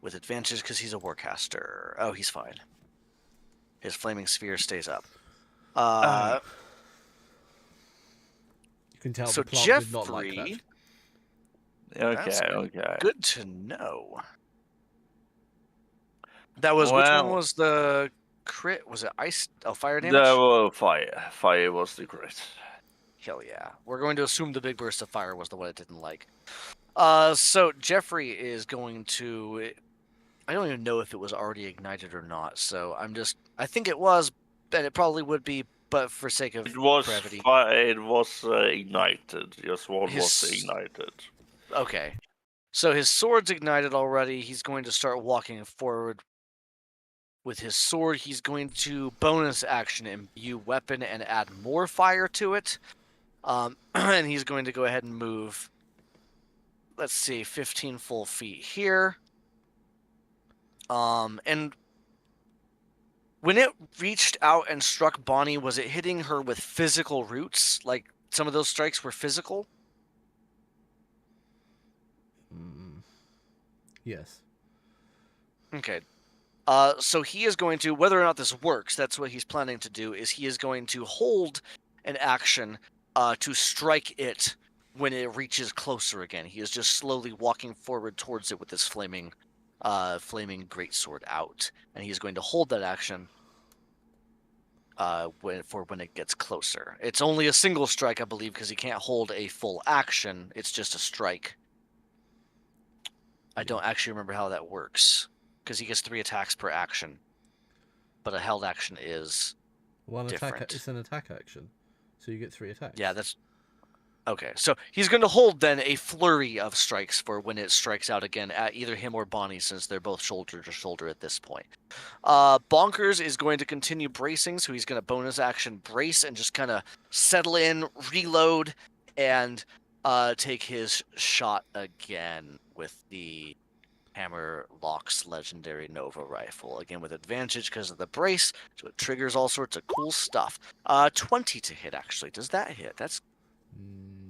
With advantage because he's a warcaster. Oh, he's fine. His flaming sphere stays up. You can tell So the plant Jeffrey, did not like that. That's Okay. good to know. That was which one was the crit? Was it ice? Oh, fire damage. Fire. Fire was the crit. Hell yeah! We're going to assume the big burst of fire was the one it didn't like. So Jeffrey is going to. I don't even know if it was already ignited or not. So I think it was, and it probably would be, but for sake of brevity, it was ignited. Just one was ignited. Okay. So his sword's ignited already. He's going to start walking forward. With his sword, he's going to bonus action imbue weapon and add more fire to it. And he's going to go ahead and move, let's see, 15 full feet here. And when it reached out and struck Bonnie, was it hitting her with physical roots? Like some of those strikes were physical? Yes. Okay. So he is going to, whether or not this works, that's what he's planning to do, is he is going to hold an action to strike it when it reaches closer again. He is just slowly walking forward towards it with this flaming greatsword out. And he's going to hold that action when it gets closer. It's only a single strike, I believe, because he can't hold a full action. It's just a strike. I don't actually remember how that works. Because he gets 3 attacks per action, but a held action is different. It's an attack action, so you get 3 attacks. Yeah, that's okay. So he's going to hold then a flurry of strikes for when it strikes out again at either him or Bonnie, since they're both shoulder to shoulder at this point. Bonkers is going to continue bracing, so he's going to bonus action brace and just kind of settle in, reload, and take his shot again with the Hammerlock's legendary Nova rifle. Again with advantage because of the brace, so it triggers all sorts of cool stuff. 20 to hit, actually. Does that hit? That's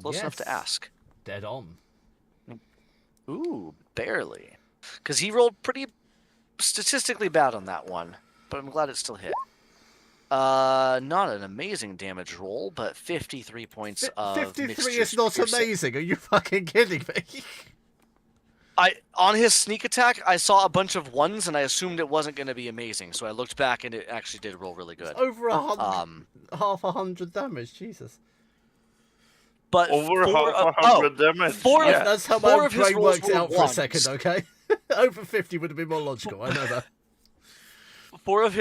close enough to ask. Dead on. Ooh, barely. Because he rolled pretty statistically bad on that one, but I'm glad it still hit. Not an amazing damage roll, but 53 points of 53 is not amazing. Are you fucking kidding me? On his sneak attack, I saw a bunch of ones, and I assumed it wasn't going to be amazing. So I looked back, and it actually did roll really good. It's over 100, half 100 damage, Jesus. But over half 100 damage. That's how my brain worked out for a second. Okay, over 50 would have been more logical. I know that. 4 of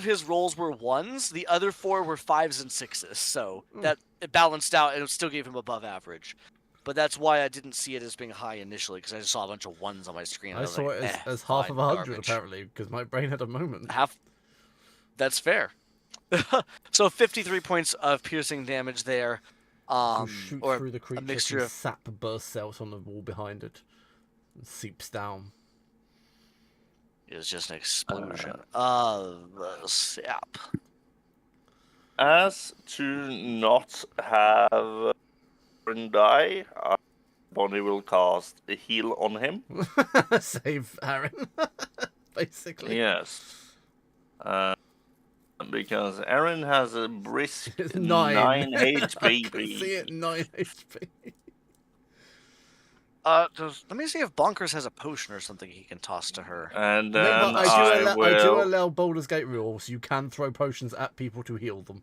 his rolls were 1s. The other 4 were 5s and 6s. So that it balanced out, and it still gave him above average. But that's why I didn't see it as being high initially, because I just saw a bunch of 1s on my screen. I saw it as half of 100, apparently, because my brain had a moment. That's fair. So 53 points of piercing damage there. You shoot or through the creature, a mixture of sap bursts out on the wall behind it and seeps down. It was just an explosion of sap. As to not have die, Bonnie will cast a heal on him. Save Aaron, basically. Yes. Because Aaron has a brisk 9 HP. I can see it, 9 HP. Let me see if Bonkers has a potion or something he can toss to her. And I do allow Baldur's Gate rules. You can throw potions at people to heal them.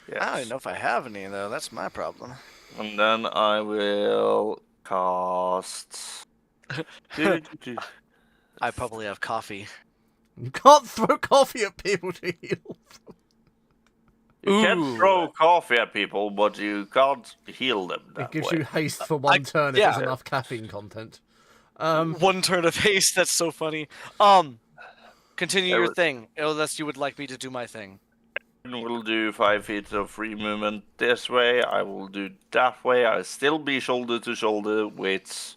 Yes. I don't even know if I have any, though. That's my problem. And then I will cast... I probably have coffee. You can't throw coffee at people to heal them. You can throw coffee at people, but you can't heal them that It gives way. you haste for 1 turn if there's enough caffeine content. 1 turn of haste, that's so funny. Continue your thing, unless you would like me to do my thing. will do 5 feet of free movement this way. I will do that way. I'll still be shoulder to shoulder with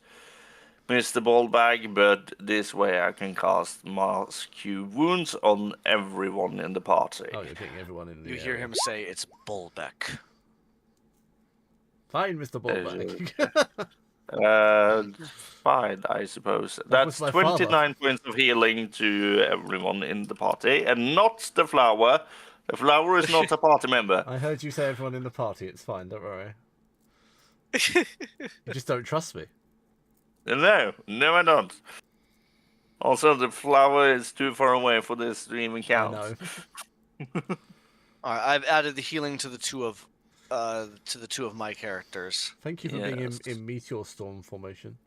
Mr. Ballbag, but this way I can cast Mass Q Wounds on everyone in the party. Oh, you're getting everyone in the You area. hear him say it's Bullbeck. Fine, Mr. Ballback. Fine, I suppose. That That's was my 29 points of healing to everyone in the party, and not the flower. The flower is not a party member. I heard you say everyone in the party. It's fine, don't worry. You just don't trust me. No, I don't. Also, the flower is too far away for this to even count. I know. All right, I've added the healing to the two of my characters. Thank you for being Yes. in Meteor Storm formation.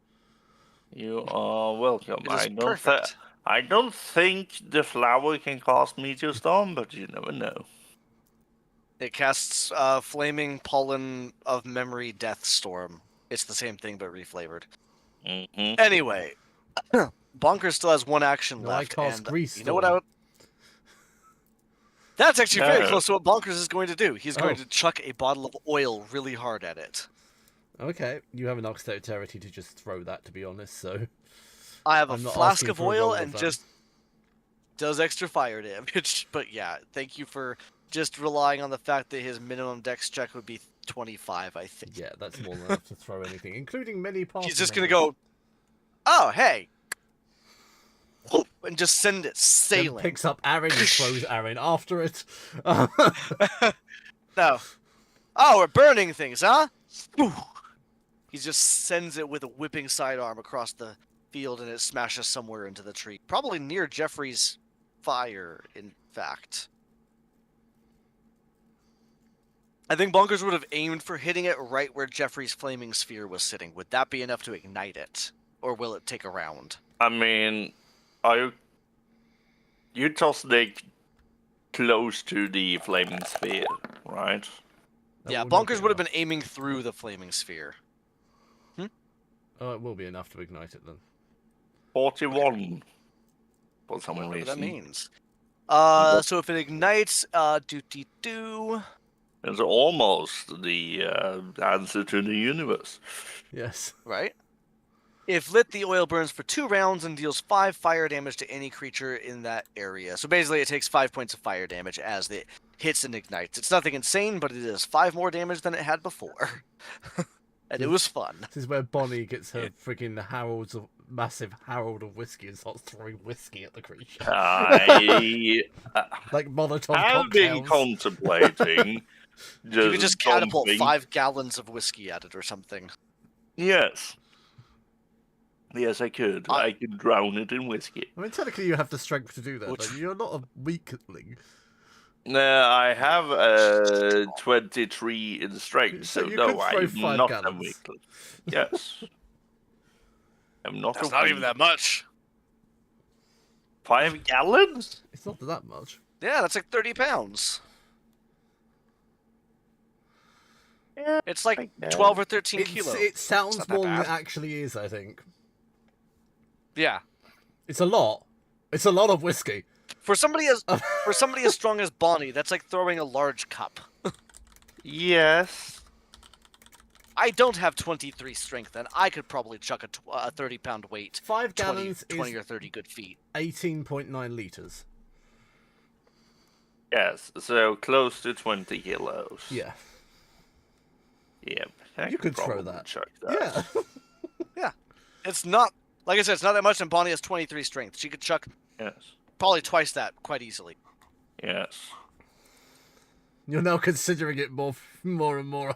You are welcome. It is perfect. I don't think the flower can cast Meteor Storm, but you never know. It casts Flaming Pollen of Memory Death Storm. It's the same thing but reflavored. Mm-hmm. Anyway, Bonkers still has one action No, I left. cast And Grease you know what I Storm. would... That's actually very No. close to what Bonkers is going to do. He's going Oh. to chuck a bottle of oil really hard at it. Okay, you have enough dexterity to just throw that, to be honest, so... I have a I'm not flask asking of for a oil roll of and that. just does extra fire damage. But yeah, thank you for just relying on the fact that his minimum dex check would be 25, I think. Yeah, that's more than enough to throw anything, including many party He's just going to members. go, oh, hey. And just send it Then sailing. picks up Aaron and throws Aaron after it. No. Oh, we're burning things, huh? He just sends it with a whipping sidearm across the field, and it smashes somewhere into the tree. Probably near Jeffrey's fire, in fact. I think Bonkers would have aimed for hitting it right where Jeffrey's flaming sphere was sitting. Would that be enough to ignite it? Or will it take a round? I mean, you tossed it close to the flaming sphere, right? That Yeah, will not be Bonkers would have enough. been aiming through the flaming sphere. Oh, it will be enough to ignite it then. 41. For some Whatever reason. that means. So if it ignites, do. It's almost the answer to the universe. Yes. Right? If lit, the oil burns for 2 rounds and deals 5 fire damage to any creature in that area. So basically, it takes 5 points of fire damage as it hits and ignites. It's nothing insane, but it is 5 more damage than it had before. And it was fun. This is where Bonnie gets her freaking massive Harold of whiskey and starts throwing whiskey at the creature. I Like Molotov have been cocktails. contemplating just You could just catapult dumping- 5 gallons of whiskey at it or something. Yes. Yes, I could. I could drown it in whiskey. I mean, technically you have the strength to do that, Which- but you're not a weakling. I have 23 in strength, So so you no, could throw I'm 5 not a gallons. weakling. Yes. I'm not That's a not even weak- that much. 5 gallons? It's not that much. Yeah, that's like 30 pounds. Yeah. It's like I guess. 12 or 13 kilos. It sounds not that more than bad. it actually is, I think. Yeah. It's a lot. It's a lot of whiskey. For somebody as strong as Bonnie, that's like throwing a large cup. Yes. I don't have 23 strength, and I could probably chuck a 30-pound weight. 5 20, gallons 20 is or 30 good feet. 18.9 litres. Yes, so close to 20 kilos. Yeah. Yeah. I You could throw probably that. chuck that. Yeah. Yeah. It's not, like I said, it's not that much, and Bonnie has 23 strength. She could chuck Yes. probably twice that quite easily. Yes. You're now considering it more and more.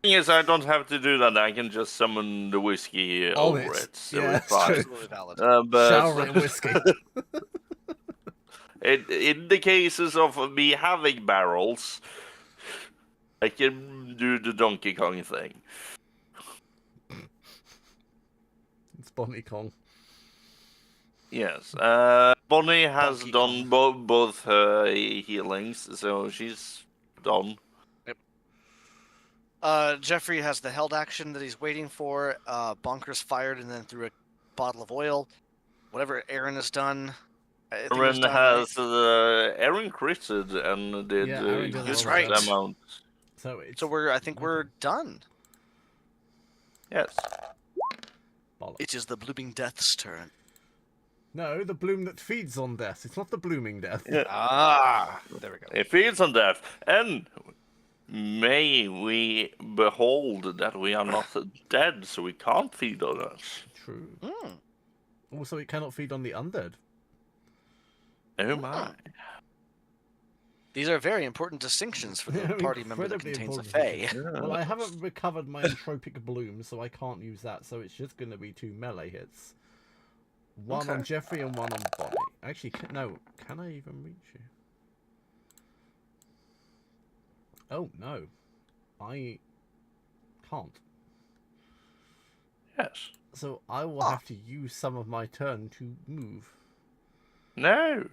Yes, I don't have to do that. I can just summon the whiskey On over it. it. So Yeah, it's fine. true. Absolutely valid. But Showering whiskey. in the cases of me having barrels, I can do the Donkey Kong thing. It's Bonnie Kong. Yes. Bonnie has Donkey done both her healings, so she's done. Jeffrey has the held action that he's waiting for. Bonkers fired and then threw a bottle of oil. Whatever Aaron has done. I think it was Aaron done, has right? Aaron critted and did Yeah, Aaron did a That's lot of right. damage. amount. So it's So I think we're okay. done. Yes. Bollocks. It is the Blooming Death's turn. No, the bloom that feeds on death. It's not the blooming death. Yeah. Ah, there we go. It feeds on death, and may we behold that we are not dead, so we can't feed on us. True. Mm. Also, it cannot feed on the undead. Oh my! These are very important distinctions for the They're party member that incredibly contains a important Fae. Yeah. Well, I haven't recovered my entropic bloom, so I can't use that. So it's just going to be 2 melee hits. One on Okay. Jeffrey and one on Bonnie. Actually, no. Can I even reach you? Oh, no. I can't. Yes. So I will have to use some of my turn to move. No.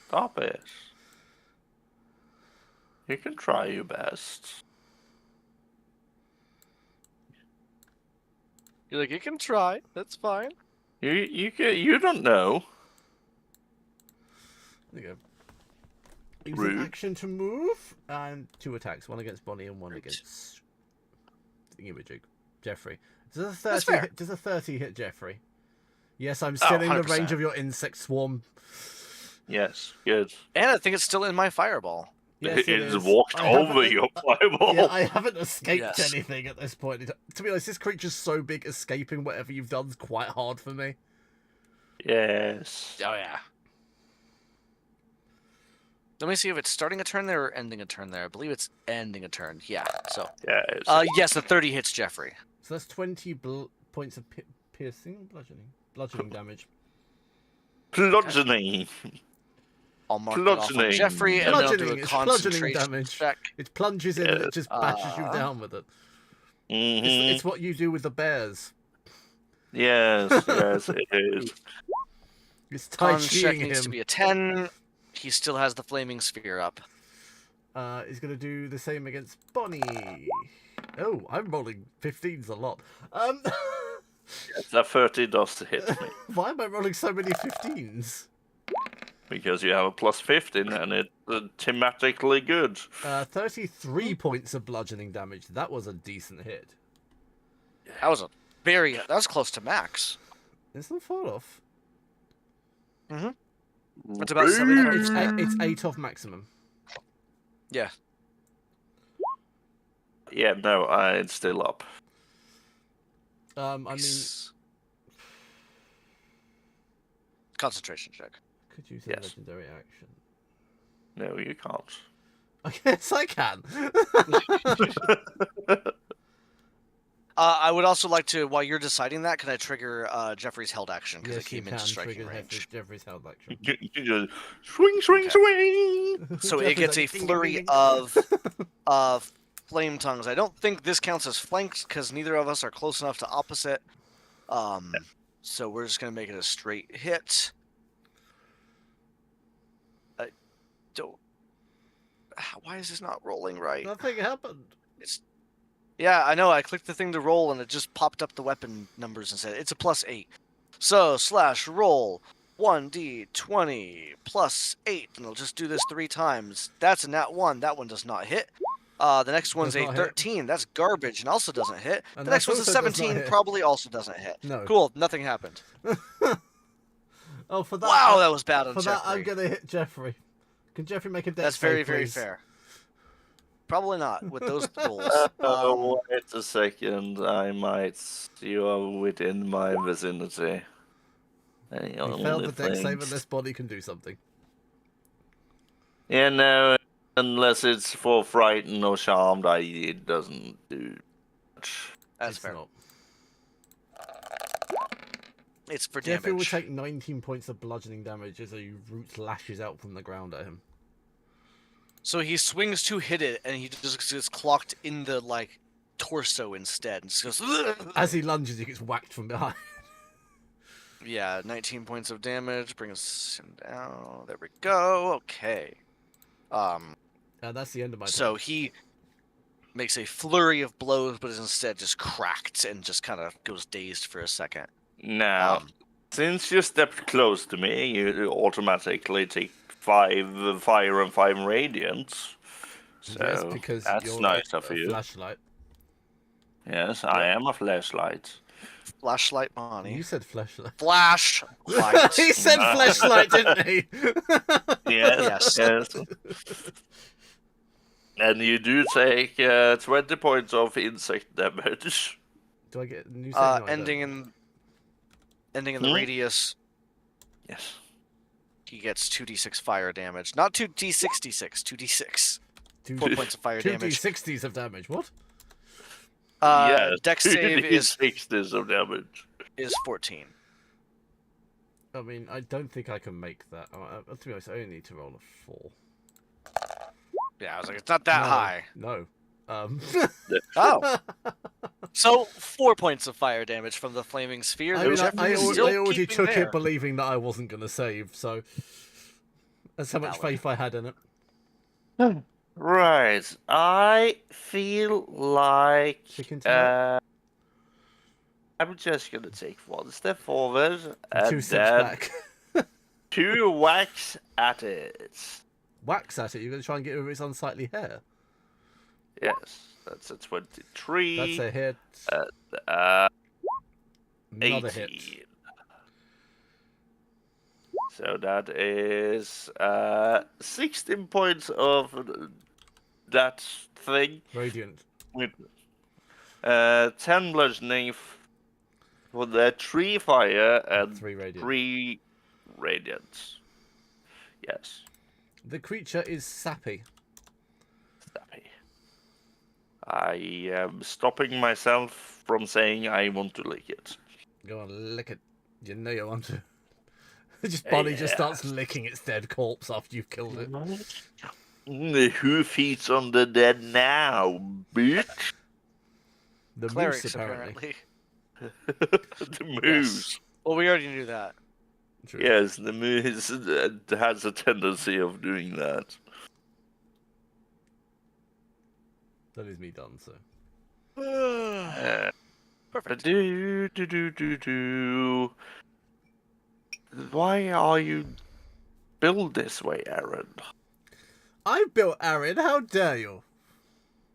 Stop it. You can try your best. You're like, you can try. That's fine. You don't know. There you go. Use Rude. an action to move, and 2 attacks. One against Bonnie and one against Thingamajig. Jeffrey. Does a 30 fair. hit, does a 30 hit Jeffrey? Yes, I'm still in the 100%. range of your insect swarm. Yes. Good. And I think it's still in my fireball. Yes, it It's is. walked I haven't- over your fireball. Yeah, I haven't escaped Yes. anything at this point. To be honest, this creature's so big, escaping whatever you've done is quite hard for me. Yes. Oh, yeah. Let me see if it's starting a turn there or ending a turn there. I believe it's ending a turn. Yeah, so. Yes. Yes, the 30 hits Jeffrey. So that's 20 points of piercing, bludgeoning damage. Bludgeoning. I'll mark that off on Bludgeoning. Jeffrey, and then I'll do Bludgeoning, a it's bludgeoning concentration damage. check. It plunges in and it just bashes you down with it. Mm-hmm. It's what you do with the bears. Yes, yes, it is. It's Tai Con check Chiing needs to him. be a 10. He still has the flaming sphere up. He's going to do the same against Bonnie. Oh, I'm rolling 15s a lot. Yes, that 30 does hit me. Why am I rolling so many 15s? Because you have a plus 15 and it's thematically good. 33 points of bludgeoning damage. That was a decent hit. That was close to max. It's not far off. It's about 700. It's 8 off maximum. Yeah. Yeah, no, it's still up. I mean, Concentration check. could use a Yes. legendary action. No, you can't. I guess I can. I would also like to, while you're deciding that, can I trigger Jeffrey's held action because it Yes, you came can into striking trigger range? Jeffrey's held action. You just swing, swing, Okay. swing. So Jeffrey's it gets like, a ding, flurry ding, ding. of flame tongues. I don't think this counts as flanks because neither of us are close enough to opposite. So we're just gonna make it a straight hit. I don't. Why is this not rolling right? Nothing happened. Yeah, I know. I clicked the thing to roll and it just popped up the weapon numbers and said it's a +8. So /roll 1d20 +8, and I'll just do this 3 times. That's a nat 1. That one does not hit. The next one's Does a not hit. 13. That's garbage and also doesn't hit. And The next that one's a also does not 17. hit. Probably also doesn't hit. No. Cool. Nothing happened. Oh, for that. Wow, that was bad on For that, Jeffrey. I'm gonna hit Jeffrey. Can Jeffrey make a dex That's save, very, very please? fair. Probably not with those rolls. Wait a second. I might. You are within my vicinity. The He only failed the dex save things- unless body can do something. Yeah, no, unless it's for frightened or charmed, it doesn't do much. That's It's fair. not. It's for Jeffrey will damage. take 19 points of bludgeoning damage as a root lashes out from the ground at him. So he swings to hit it, and he just gets clocked in the torso instead. And just goes, "Ugh." As he lunges, he gets whacked from behind. Yeah, 19 points of damage brings him down. There we go. Okay. That's the end of my So turn. he makes a flurry of blows, but is instead just cracked and just kind of goes dazed for a second. Now, Since you stepped close to me, you automatically take 5 fire and 5 radiant. Yes, So because that's you're nice of a you. flashlight. Yes, I am a flashlight. Flashlight Bonnie. You said flashlight. Flashlight. He said Wow. flashlight, didn't he? Yes, Yes. yes. And you do take 20 points of insect damage. Do I get a new save? No, I don't. Ending in the Hmm? radius, Yes. he gets 2d6 fire damage. Not 2d66, 2d6. 4 points of fire Two damage. D60s of damage. What? Yes, Dex save is 2d60s of damage. 14. I mean, I don't think I can make that. To be honest, I only need to roll a 4. Yeah, I was like, it's not that No, high. No. Oh. So 4 points of fire damage from the flaming sphere. I that mean, Jeffrey is still I already keeping took there. it believing that I wasn't going to save, so that's how much Valid. faith I had in it. Right. I feel like Chicken tonight? I'm just gonna take 1 step forward and 2 steps then back. 2 whacks at it. Wax at it. You're going to try and get rid of its unsightly hair. Yes, that's a 23. That's a hit. Uh, Another 18. hit. So that is 16 points of that thing. Radiant. With 10 bludgeoning for the 3 fire and 3 radiant. 3 radiant. Yes, The creature is sappy. happy. I am stopping myself from saying I want to lick it. Go on, lick it. You know you want to. Bonnie just starts licking its dead corpse after you've killed it. Who feeds on the dead now, bitch? The Clerics, moose, apparently. The moose. Well, we already knew that. True. Yes, the moose has a tendency of doing that. That is me done, so. Perfect. Why are you built this way, Aaron? I built Aaron, how dare you?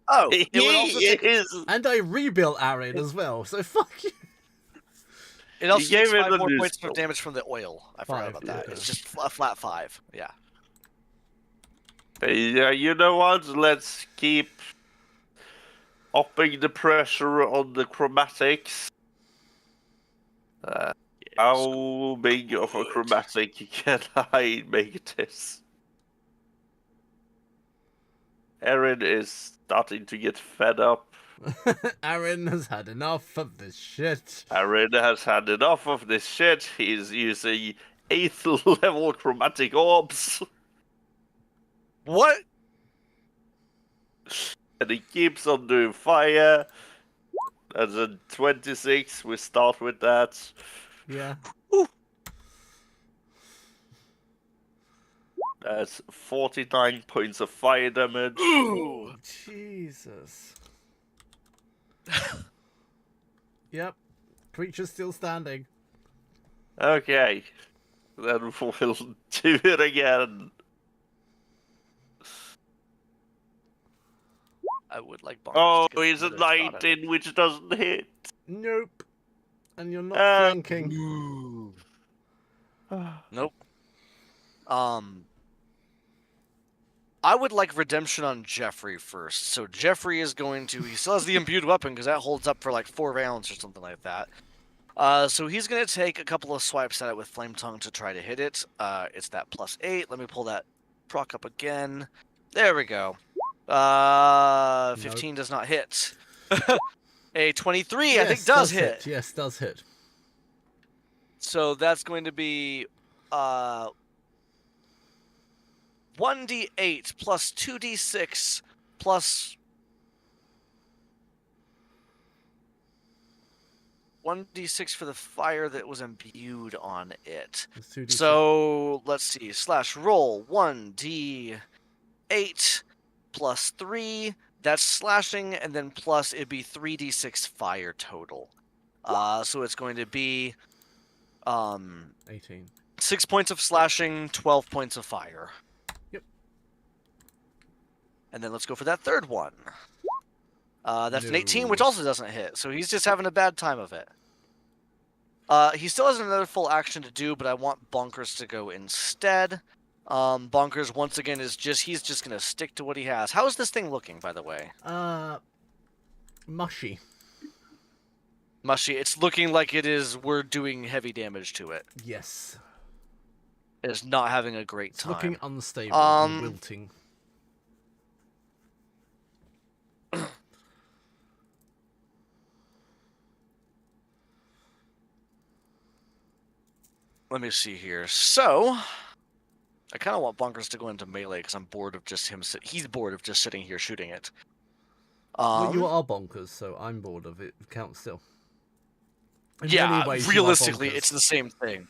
Oh, it would also take, And I rebuilt Aaron as well, so fuck you. it also gave takes it 5 a more new points skill. of damage from the oil. I forgot 5, about that. yeah. It's just a flat 5. Yeah. You know what? Let's keep upping the pressure on the chromatics. How big of a chromatic can I make this? Erin is starting to get fed up. Aaron has had enough of this shit. Erin has had enough of this shit. He's using 8th level chromatic orbs. What? And he keeps on doing fire. That's a 26. We start with that. Yeah. That's 49 points of fire damage. Ooh. Jesus. Yep. Creature's still standing. Okay. Then we'll do it again. I would like bonkers. Oh, to get he's a another shot at it. 19, which doesn't hit. Nope. And you're not Uh, flanking. Nope. I would like redemption on Jeffrey first. So Jeffrey is going to. He still has the imbued weapon because that holds up for like 4 rounds or something like that. So he's going to take a couple of swipes at it with Flame Tongue to try to hit it. It's that +8. Let me pull that proc up again. There we go. 15 does not hit. A 23, Yes, I think, does hit. Yes, does hit. So that's going to be 1d8 plus 2d6 plus 1d6 for the fire that was imbued on it. It's 2d6. So let's see. /roll 1d8 plus 3. That's slashing, and then plus it'd be 3d6 fire total. So it's going to be 18. 6 points of slashing, 12 points of fire. Yep. And then let's go for that third one. That's an 18, which No. also doesn't hit. So he's just having a bad time of it. He still has another full action to do, but I want Bonkers to go instead. Bonkers, once again, he's just going to stick to what he has. How is this thing looking, by the way? Mushy. Mushy. It's looking like we're doing heavy damage to it. Yes. It is not having a great It's time. looking unstable and wilting. Let me see here. So, I kind of want Bonkers to go into melee because I'm bored of just him. He's bored of just sitting here shooting it. Well, you are bonkers, so I'm bored of it. Counts still. In yeah, many ways, realistically, you are bonkers. it's the same thing.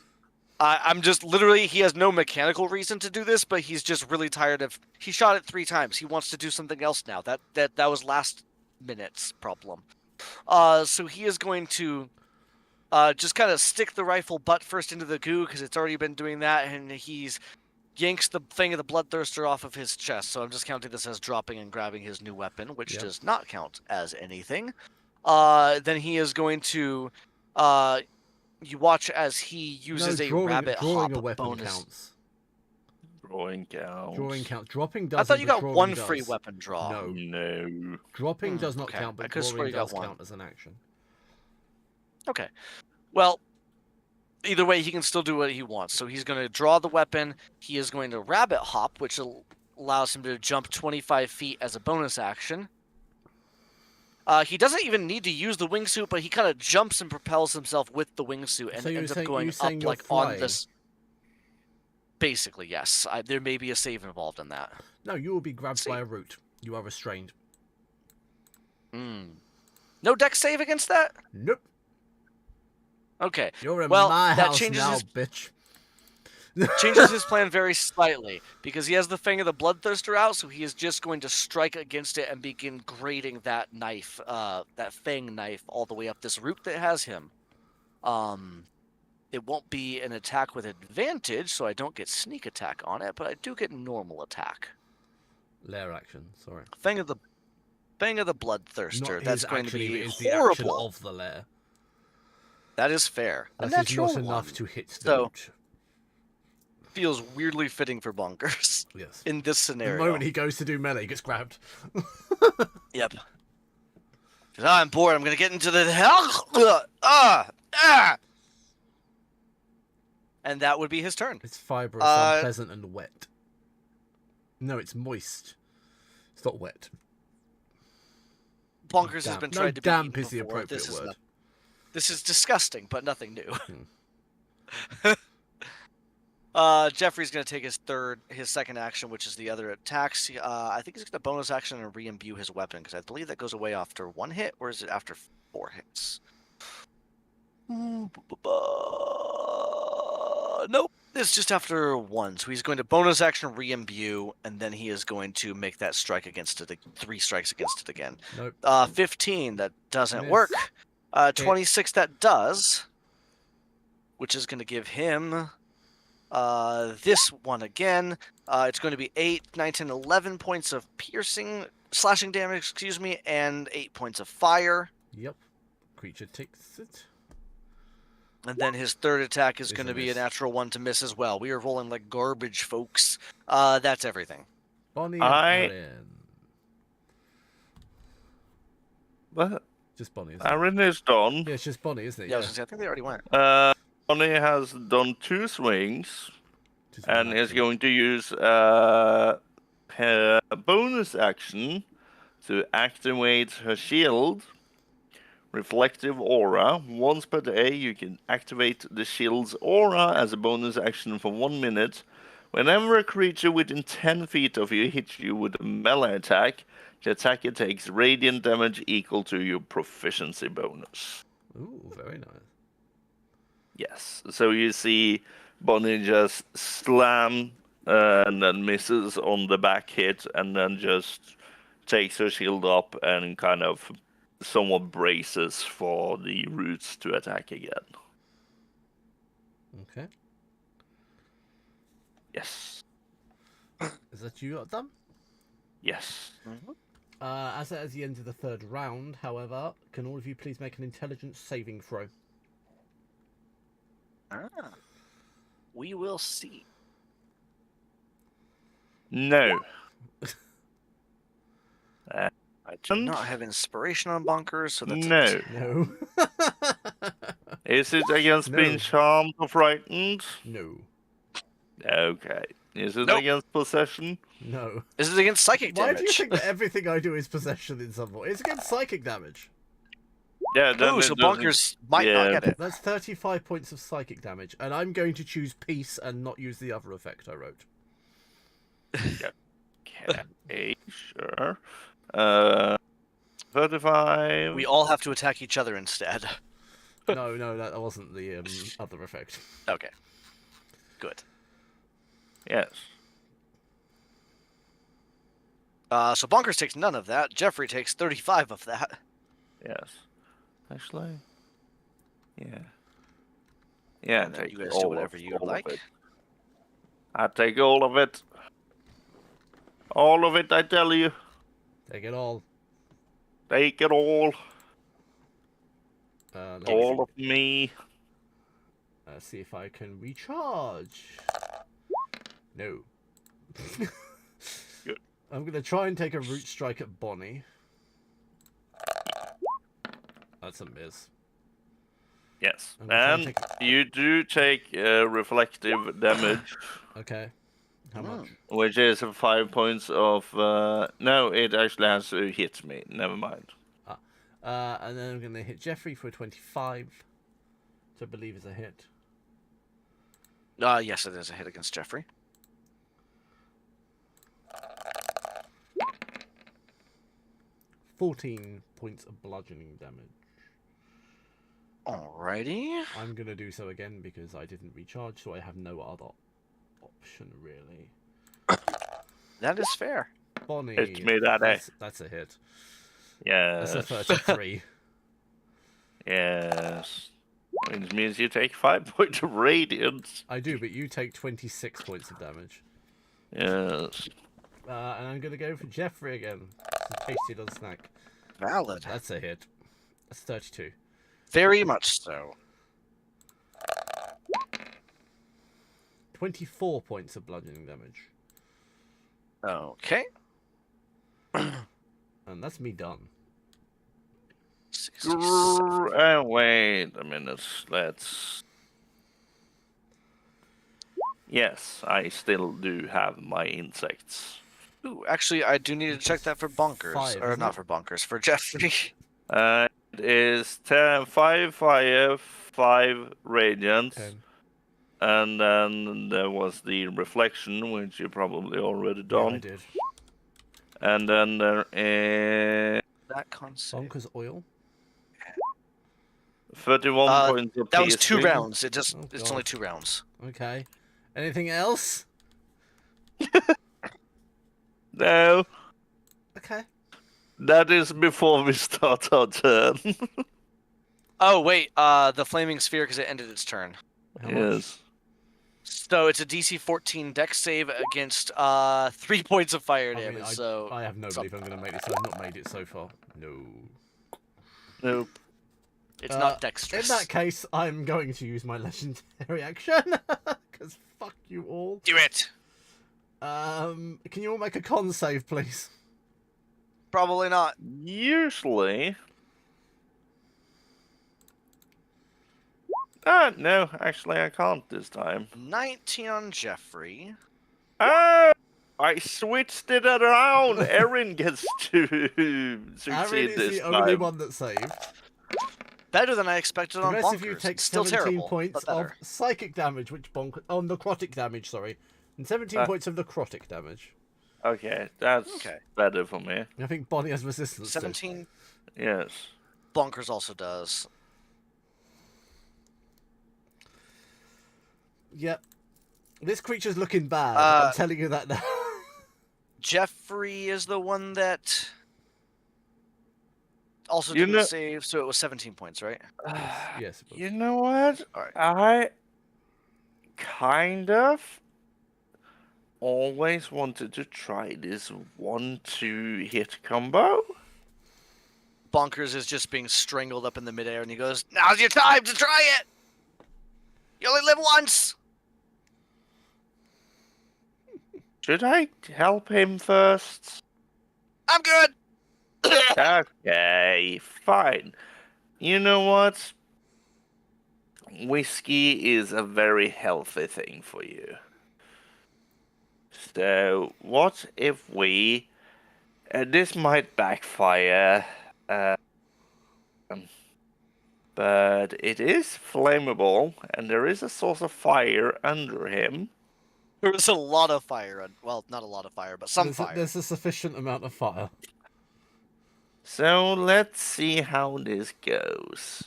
I'm just literally, he has no mechanical reason to do this, but he's just really tired of. He shot it 3 times. He wants to do something else now. That was last minute's problem. So he is going to just kind of stick the rifle butt first into the goo because it's already been doing that, and he's yanks the Fang of the Bloodthirster off of his chest. So I'm just counting this as dropping and grabbing his new weapon, which does not count as anything. Then he is going to. You watch as he uses a rabbit hop a weapon bonus. Counts. Drawing counts. Drawing counts. Dropping doesn't. I thought you got one does. free weapon draw. No. No. Dropping does not okay. count, but I could've drawing sworn you got does one. count as an action. Okay. Well, either way, he can still do what he wants. So he's going to draw the weapon. He is going to rabbit hop, which allows him to jump 25 feet as a bonus action. He doesn't even need to use the wingsuit, but he kind of jumps and propels himself with the wingsuit and ends up going up like on this. Basically, yes. There may be a save involved in that. No, you will be grabbed by a root. You are restrained. No dex save against that? Nope. Okay. You're in well, my that house changes now, his, bitch. changes his plan very slightly because he has the Fang of the Bloodthirster out, so he is just going to strike against it and begin grating that knife, that Fang knife, all the way up this root that has him. It won't be an attack with advantage, so I don't get sneak attack on it, but I do get normal attack. Lair action, sorry. Fang of the Bloodthirster. That's going to be it's horrible. the action of the lair. That is fair. That is not enough to hit the root. Feels weirdly fitting for Bonkers. Yes. In this scenario. The moment he goes to do melee, he gets grabbed. Yep. Because I'm bored. I'm going to get into the hell. And that would be his turn. It's fibrous, unpleasant, and wet. No, it's moist. It's not wet. Bonkers has been tried to be damp is the before. appropriate word. This is disgusting, but nothing new. Jeffrey's going to take his second action, which is the other attacks. I think he's going to bonus action and re-imbue his weapon, because I believe that goes away after 1 hit, or is it after 4 hits? Nope, it's just after 1. So he's going to bonus action re-imbue, and then he is going to make that strike against it, 3 strikes against it again. Nope. 15, that doesn't work. 26, that does, which is going to give him this one again. It's going to be 8, 9, 10, 11 points of slashing damage, and 8 points of fire. Yep. Creature takes it. And then his third attack is going to be a natural 1 to miss as well. We are rolling like garbage, folks. That's everything. Bonnie and Aaron. What? Just Bonnie, isn't Aaron is done. Yeah, it's just Bonnie, isn't it? Yeah, I was going to say, I think they already went. Bonnie has done 2 swings, and is going to use her bonus action to activate her shield. Reflective Aura. Once per day, you can activate the shield's aura as a bonus action for 1 minute. Whenever a creature within 10 feet of you hits you with a melee attack, the attacker takes radiant damage equal to your proficiency bonus. Ooh, very nice. Yes. So you see Bonnie just slam and then misses on the back hit, and then just takes her shield up and kind of somewhat braces for the roots to attack again. Okay. Yes. Is that you done? Yes. As it is the end of the third round, however, can all of you please make an intelligence saving throw? We will see. No. I do not have inspiration on bonkers, so that's No. No. Is it against No. being charmed or frightened? No. Okay. Is it Nope. against possession? No. Is it against psychic Why damage? do you think that everything I do is possession in some way? It's against psychic damage. Yeah, then Oh, it so doesn't- bonkers might not get it. That's 35 points of psychic damage, and I'm going to choose peace and not use the other effect I wrote. Okay, sure. 35. We all have to attack each other instead. No, that wasn't the other effect. Okay. Good. Yes. So bonkers takes none of that. Jeffrey takes 35 of that. Yes. Actually. Yeah. Yeah, And then take you guys all do of- whatever you all of like. it. I take all of it. All of it, I tell you. Take it all. Take it all. Let All of me. see if I can recharge. No. Good. I'm going to try and take a root strike at Bonnie. That's a miss. Yes. I'm gonna try and And take you do take reflective damage, Okay. How much? which is 5 points of... no, it actually has to hit me. Never mind. And then I'm going to hit Jeffrey for a 25, which I believe is a hit. Yes, it is a hit against Jeffrey. $14 points of bludgeoning damage. Alrighty. I'm going to do so again because I didn't recharge, so I have no other option, really. That is fair. Bonnie. Hit me, Daddy. That's a hit. Yes. That's a 33. Yes. Which means you take 5 points of radiance. I do, but you take 26 points of damage. Yes. And I'm going to go for Jeffrey again. Some tasty little snack. Valid. That's a hit. That's 32. Very much so. 24 points of bludgeoning damage. Okay. And that's me done. 66. Wait a minute. Let's... Yes, I still do have my insects. Ooh, actually, I do need to check that for bonkers. 5, Or isn't not it? for bonkers, for Jeffrey. It is 5 fire, 5 radiance. 10. And then there was the reflection, which you probably already Yeah, I done. did. And then there is That concept. Bonkers oil. 31 points of That was 2 piercing. rounds. It's God. only 2 rounds. Okay. Anything else? No, Okay. that is before we start our turn. Oh wait, the flaming sphere because it ended its turn. How much? Yes. So it's a DC 14 Dex save against 3 points of fire I mean, damage. So I have no belief I'm going to make this. I've not made it so far. No. Nope. it's not dexterous. In that case, I'm going to use my legendary action. Because fuck you all. Do it. Can you all make a con save, please? Probably not. Usually. No, actually I can't this time. 19 on Jeffrey. Oh, I switched it around. Erin gets to succeed Aaron is this the time. only one that saved. Better than I expected The on rest bonkers. of you take Still 17 terrible, points but of better. psychic damage, which necrotic damage, sorry. And 17 points of necrotic damage. Okay, that's Okay. better for me. I think Bonnie has resistance. too. 17 Yes. bonkers also does. Yep. This creature's looking bad. I'm telling you that now. Jeffrey is the one that also You didn't know- save, so it was 17 points, right? Yes. It was. You know what? Alright. kind of always wanted to try this 1-2 hit combo. Bonkers is just being strangled up in the midair, and he goes, "Now's your time to try it! You only live once!" Should I help him first? I'm good! Okay, fine. You know what? Whiskey is a very healthy thing for you. So, what if we... this might backfire, but it is flammable, and there is a source of fire under him. There was a lot of fire. Well, not a lot of fire, but some fire. There's a sufficient amount of fire. So, let's see how this goes.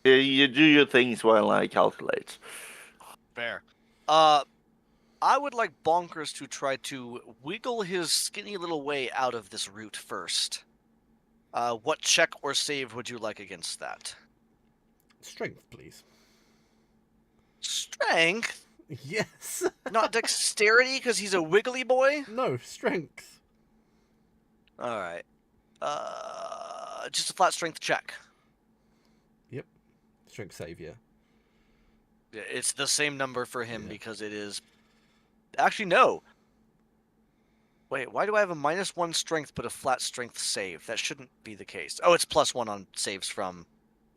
You do your things while I calculate. Fair. I would like Bonkers to try to wiggle his skinny little way out of this root first. What check or save would you like against that? Strength, please. Strength? Yes. Not dexterity, because he's a wiggly boy? No, strength. Alright. Just a flat strength check. Yep. Strength save, yeah. Yeah, it's the same number for him Yeah. because it is... Actually, no. Wait, why do I have a -1 strength but a flat strength save? That shouldn't be the case. Oh, it's +1 on saves from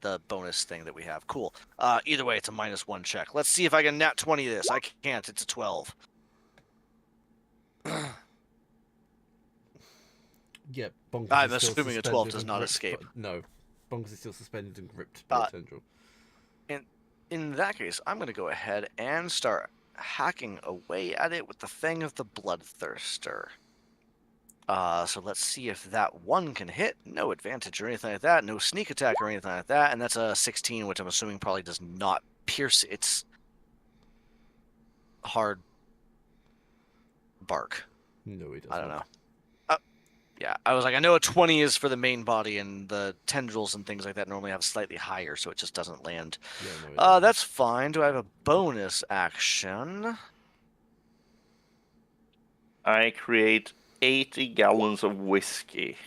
the bonus thing that we have. Cool. Either way, it's a -1 check. Let's see if I can nat 20 this. I can't. It's a 12. Yeah, Bonkers I'm is still assuming a 12 suspended does and not gripped escape. No, Bonkers is still suspended and gripped by a tendril. In that case, I'm going to go ahead and start hacking away at it with the Fang of the Bloodthirster. So let's see if that one can hit. No advantage or anything like that. No sneak attack or anything like that. And that's a 16, which I'm assuming probably does not pierce its hard bark. No, it doesn't. I don't know. Yeah, I was like, I know a 20 is for the main body, and the tendrils and things like that normally have slightly higher, so it just doesn't land. Yeah, no, it doesn't. That's fine. Do I have a bonus action? I create 80 gallons of whiskey.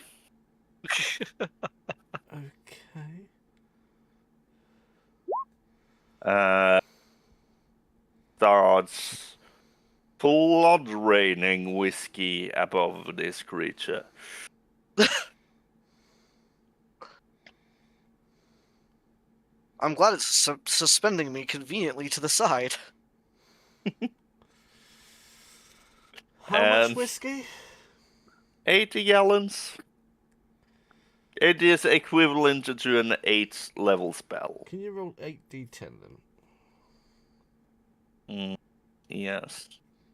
Okay. Starts flood raining whiskey above this creature. I'm glad it's suspending me conveniently to the side. How much And- whiskey? 80 gallons. It is equivalent to an 8th level spell. Can you roll 8d10 then? Yes,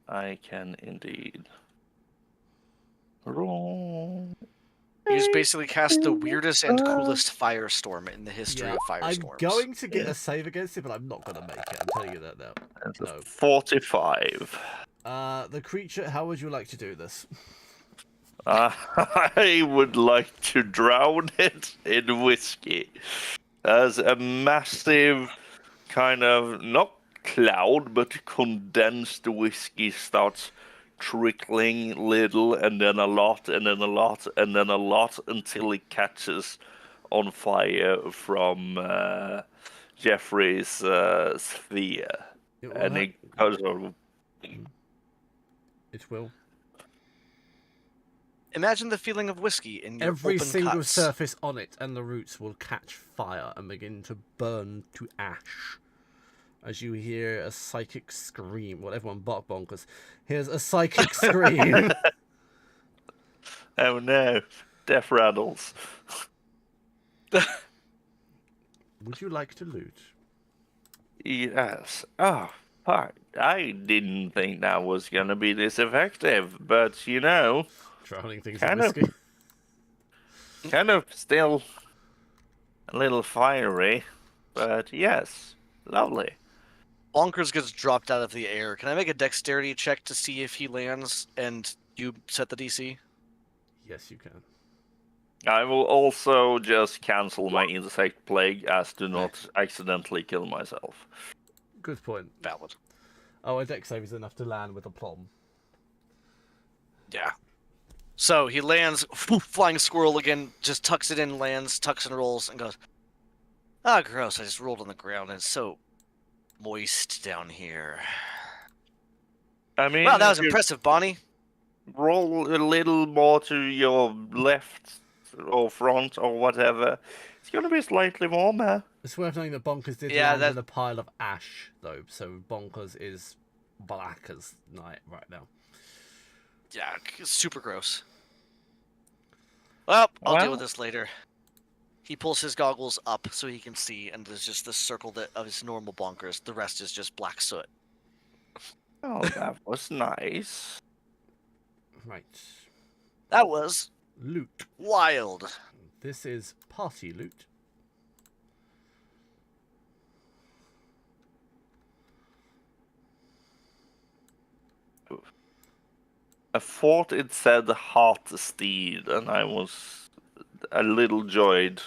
I can indeed. Roll. You just basically cast the weirdest and coolest firestorm in the history of I'm firestorms. going to get a save against it, but I'm not going to make it. I'm telling you that now. That's No. a 45. The creature, how would you like to do this? I would like to drown it in whiskey. As a massive kind of, not cloud, but condensed whiskey starts trickling little, and then a lot, and then a lot, and then a lot, until it catches on fire from Jeffrey's sphere. It will. And it goes over. It will. Imagine the feeling of whiskey in your Every open single cuts. surface on it and the roots will catch fire and begin to burn to ash. As you hear a psychic scream. Well, everyone but Bonkers hears a psychic scream. Oh no, death rattles. Would you like to loot? Yes. Oh, fuck. I didn't think that was gonna be this effective, but you know, Drowning things in Kind of. whiskey. kind of still a little fiery, but yes, lovely. Bonkers gets dropped out of the air. Can I make a dexterity check to see if he lands and you set the DC? Yes, you can. I will also just cancel my insect plague as to not accidentally kill myself. Good point. Valid. Oh, a dex save is enough to land with a plum. Yeah. So he lands, flying squirrel again, just tucks it in, lands, tucks and rolls, and goes, ah, gross, I just rolled on the ground, and it's so moist down here. I mean, Wow, that was if you impressive, Bonnie. roll a little more to your left or front or whatever, it's gonna be slightly warmer. It's worth noting that Bonkers did Yeah, land that- in a pile of ash, though, so Bonkers is black as night right now. Yeah, super gross. Well, I'll deal with Well- this later. He pulls his goggles up so he can see, and there's just the circle of his normal bonkers. The rest is just black soot. Oh, that was nice. Right. That was Loot. wild. This is party loot. I thought it said hot steed, and I was a little joyed.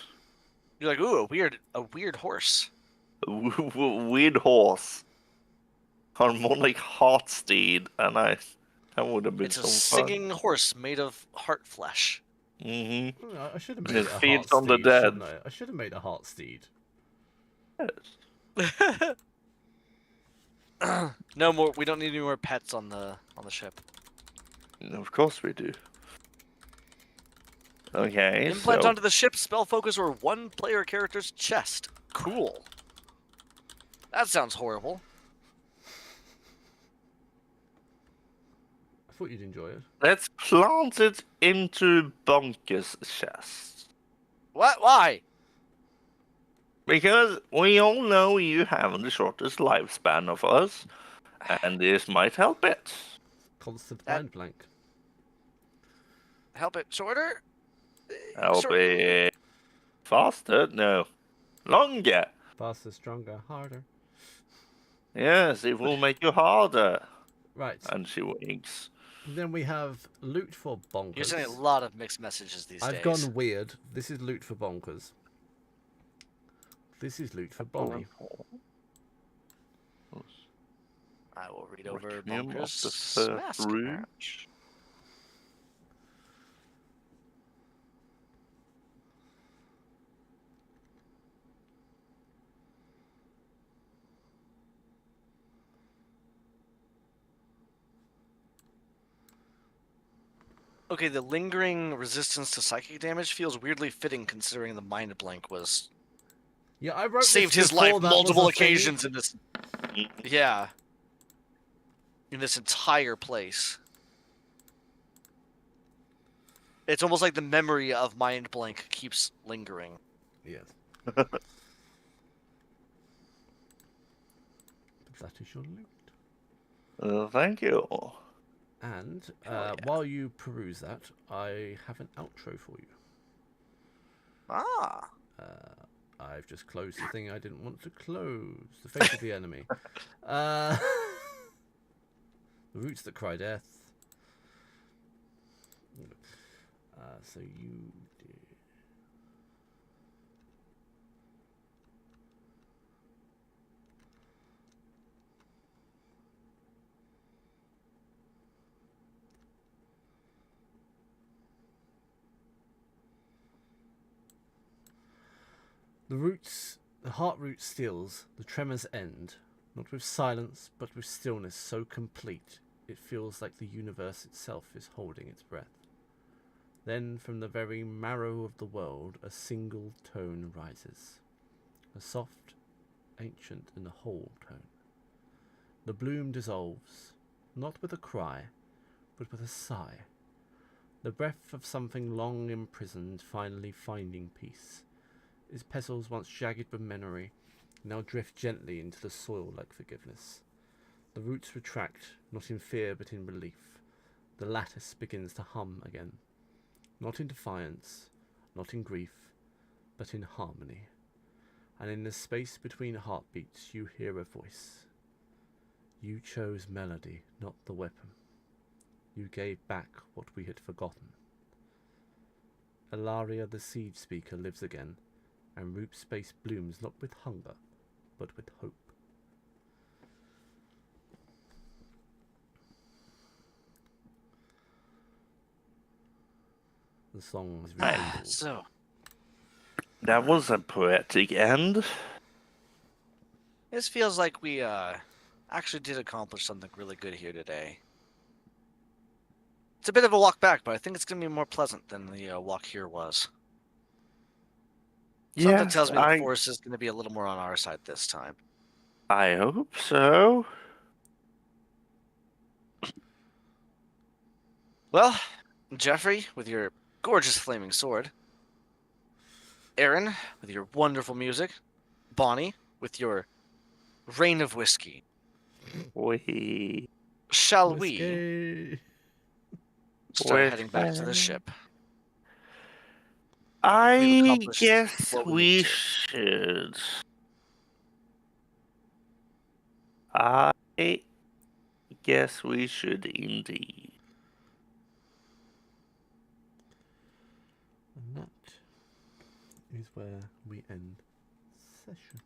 You're like, ooh, a weird horse. Weird horse. Harmonic hot steed, and that would have been It's a some fun. singing horse made of heart flesh. Mm-hmm. Oh, I should have made It it a feeds heart on the steed, dead. shouldn't I? I should have made a heart steed. Yes. No more. We don't need any more pets on the ship. Of course we do. Okay, Implant so onto the ship spell focus or one player character's chest. Cool. That sounds horrible. I thought you'd enjoy it. let's plant it into Bunker's chest. What? Why? Because we all know you have the shortest lifespan of us, and this might help it. Constant That- mind blank. Help it shorter? Help Sure. it faster? No. Longer. Faster, stronger, harder. Yes, it will make you harder. Right. And she winks. Then we have loot for Bonkers. You're sending a lot of mixed messages these I've days. gone weird. This is loot for Bonkers. This is loot for Bonnie. I will read over Requiem of Bunker's the Third mask Room. match. Okay, the lingering resistance to psychic damage feels weirdly fitting considering the mind blank was Yeah, I wrote saved this his life before that was multiple a thing. occasions in this. Yeah. In this entire place. It's almost like the memory of mind blank keeps lingering. Yes. But that is your loot. Thank you. And Hell yeah. while you peruse that, I have an outro for you. Ah. I've just closed the thing I didn't want to close. The face of the enemy. The roots that cry death. So you did. The heart root stills, the tremors end, not with silence, but with stillness so complete it feels like the universe itself is holding its breath. Then from the very marrow of the world a single tone rises, a soft, ancient and whole tone. The bloom dissolves, not with a cry, but with a sigh, the breath of something long imprisoned finally finding peace. Its petals once jagged with memory now drift gently into the soil like forgiveness. The roots retract, not in fear but in relief. The lattice begins to hum again, not in defiance, not in grief, but in harmony. And in the space between heartbeats you hear a voice. You chose melody, not the weapon. You gave back what we had forgotten. Ilaria the Siege Speaker lives again, and Roop Space blooms not with hunger, but with hope. The song is rekindled. So, That was a poetic end. this feels like we actually did accomplish something really good here today. It's a bit of a walk back, but I think it's going to be more pleasant than the walk here was. Something Yes, tells me the force is going to be a little more on our side this time. I hope so. Well, Jeffrey, with your gorgeous flaming sword. Aaron, with your wonderful music. Bonnie, with your rain of whiskey. We Shall we Whiskey. start heading back to the ship? We've I accomplished guess what we we need to. should. I guess we should indeed. And that is where we end session.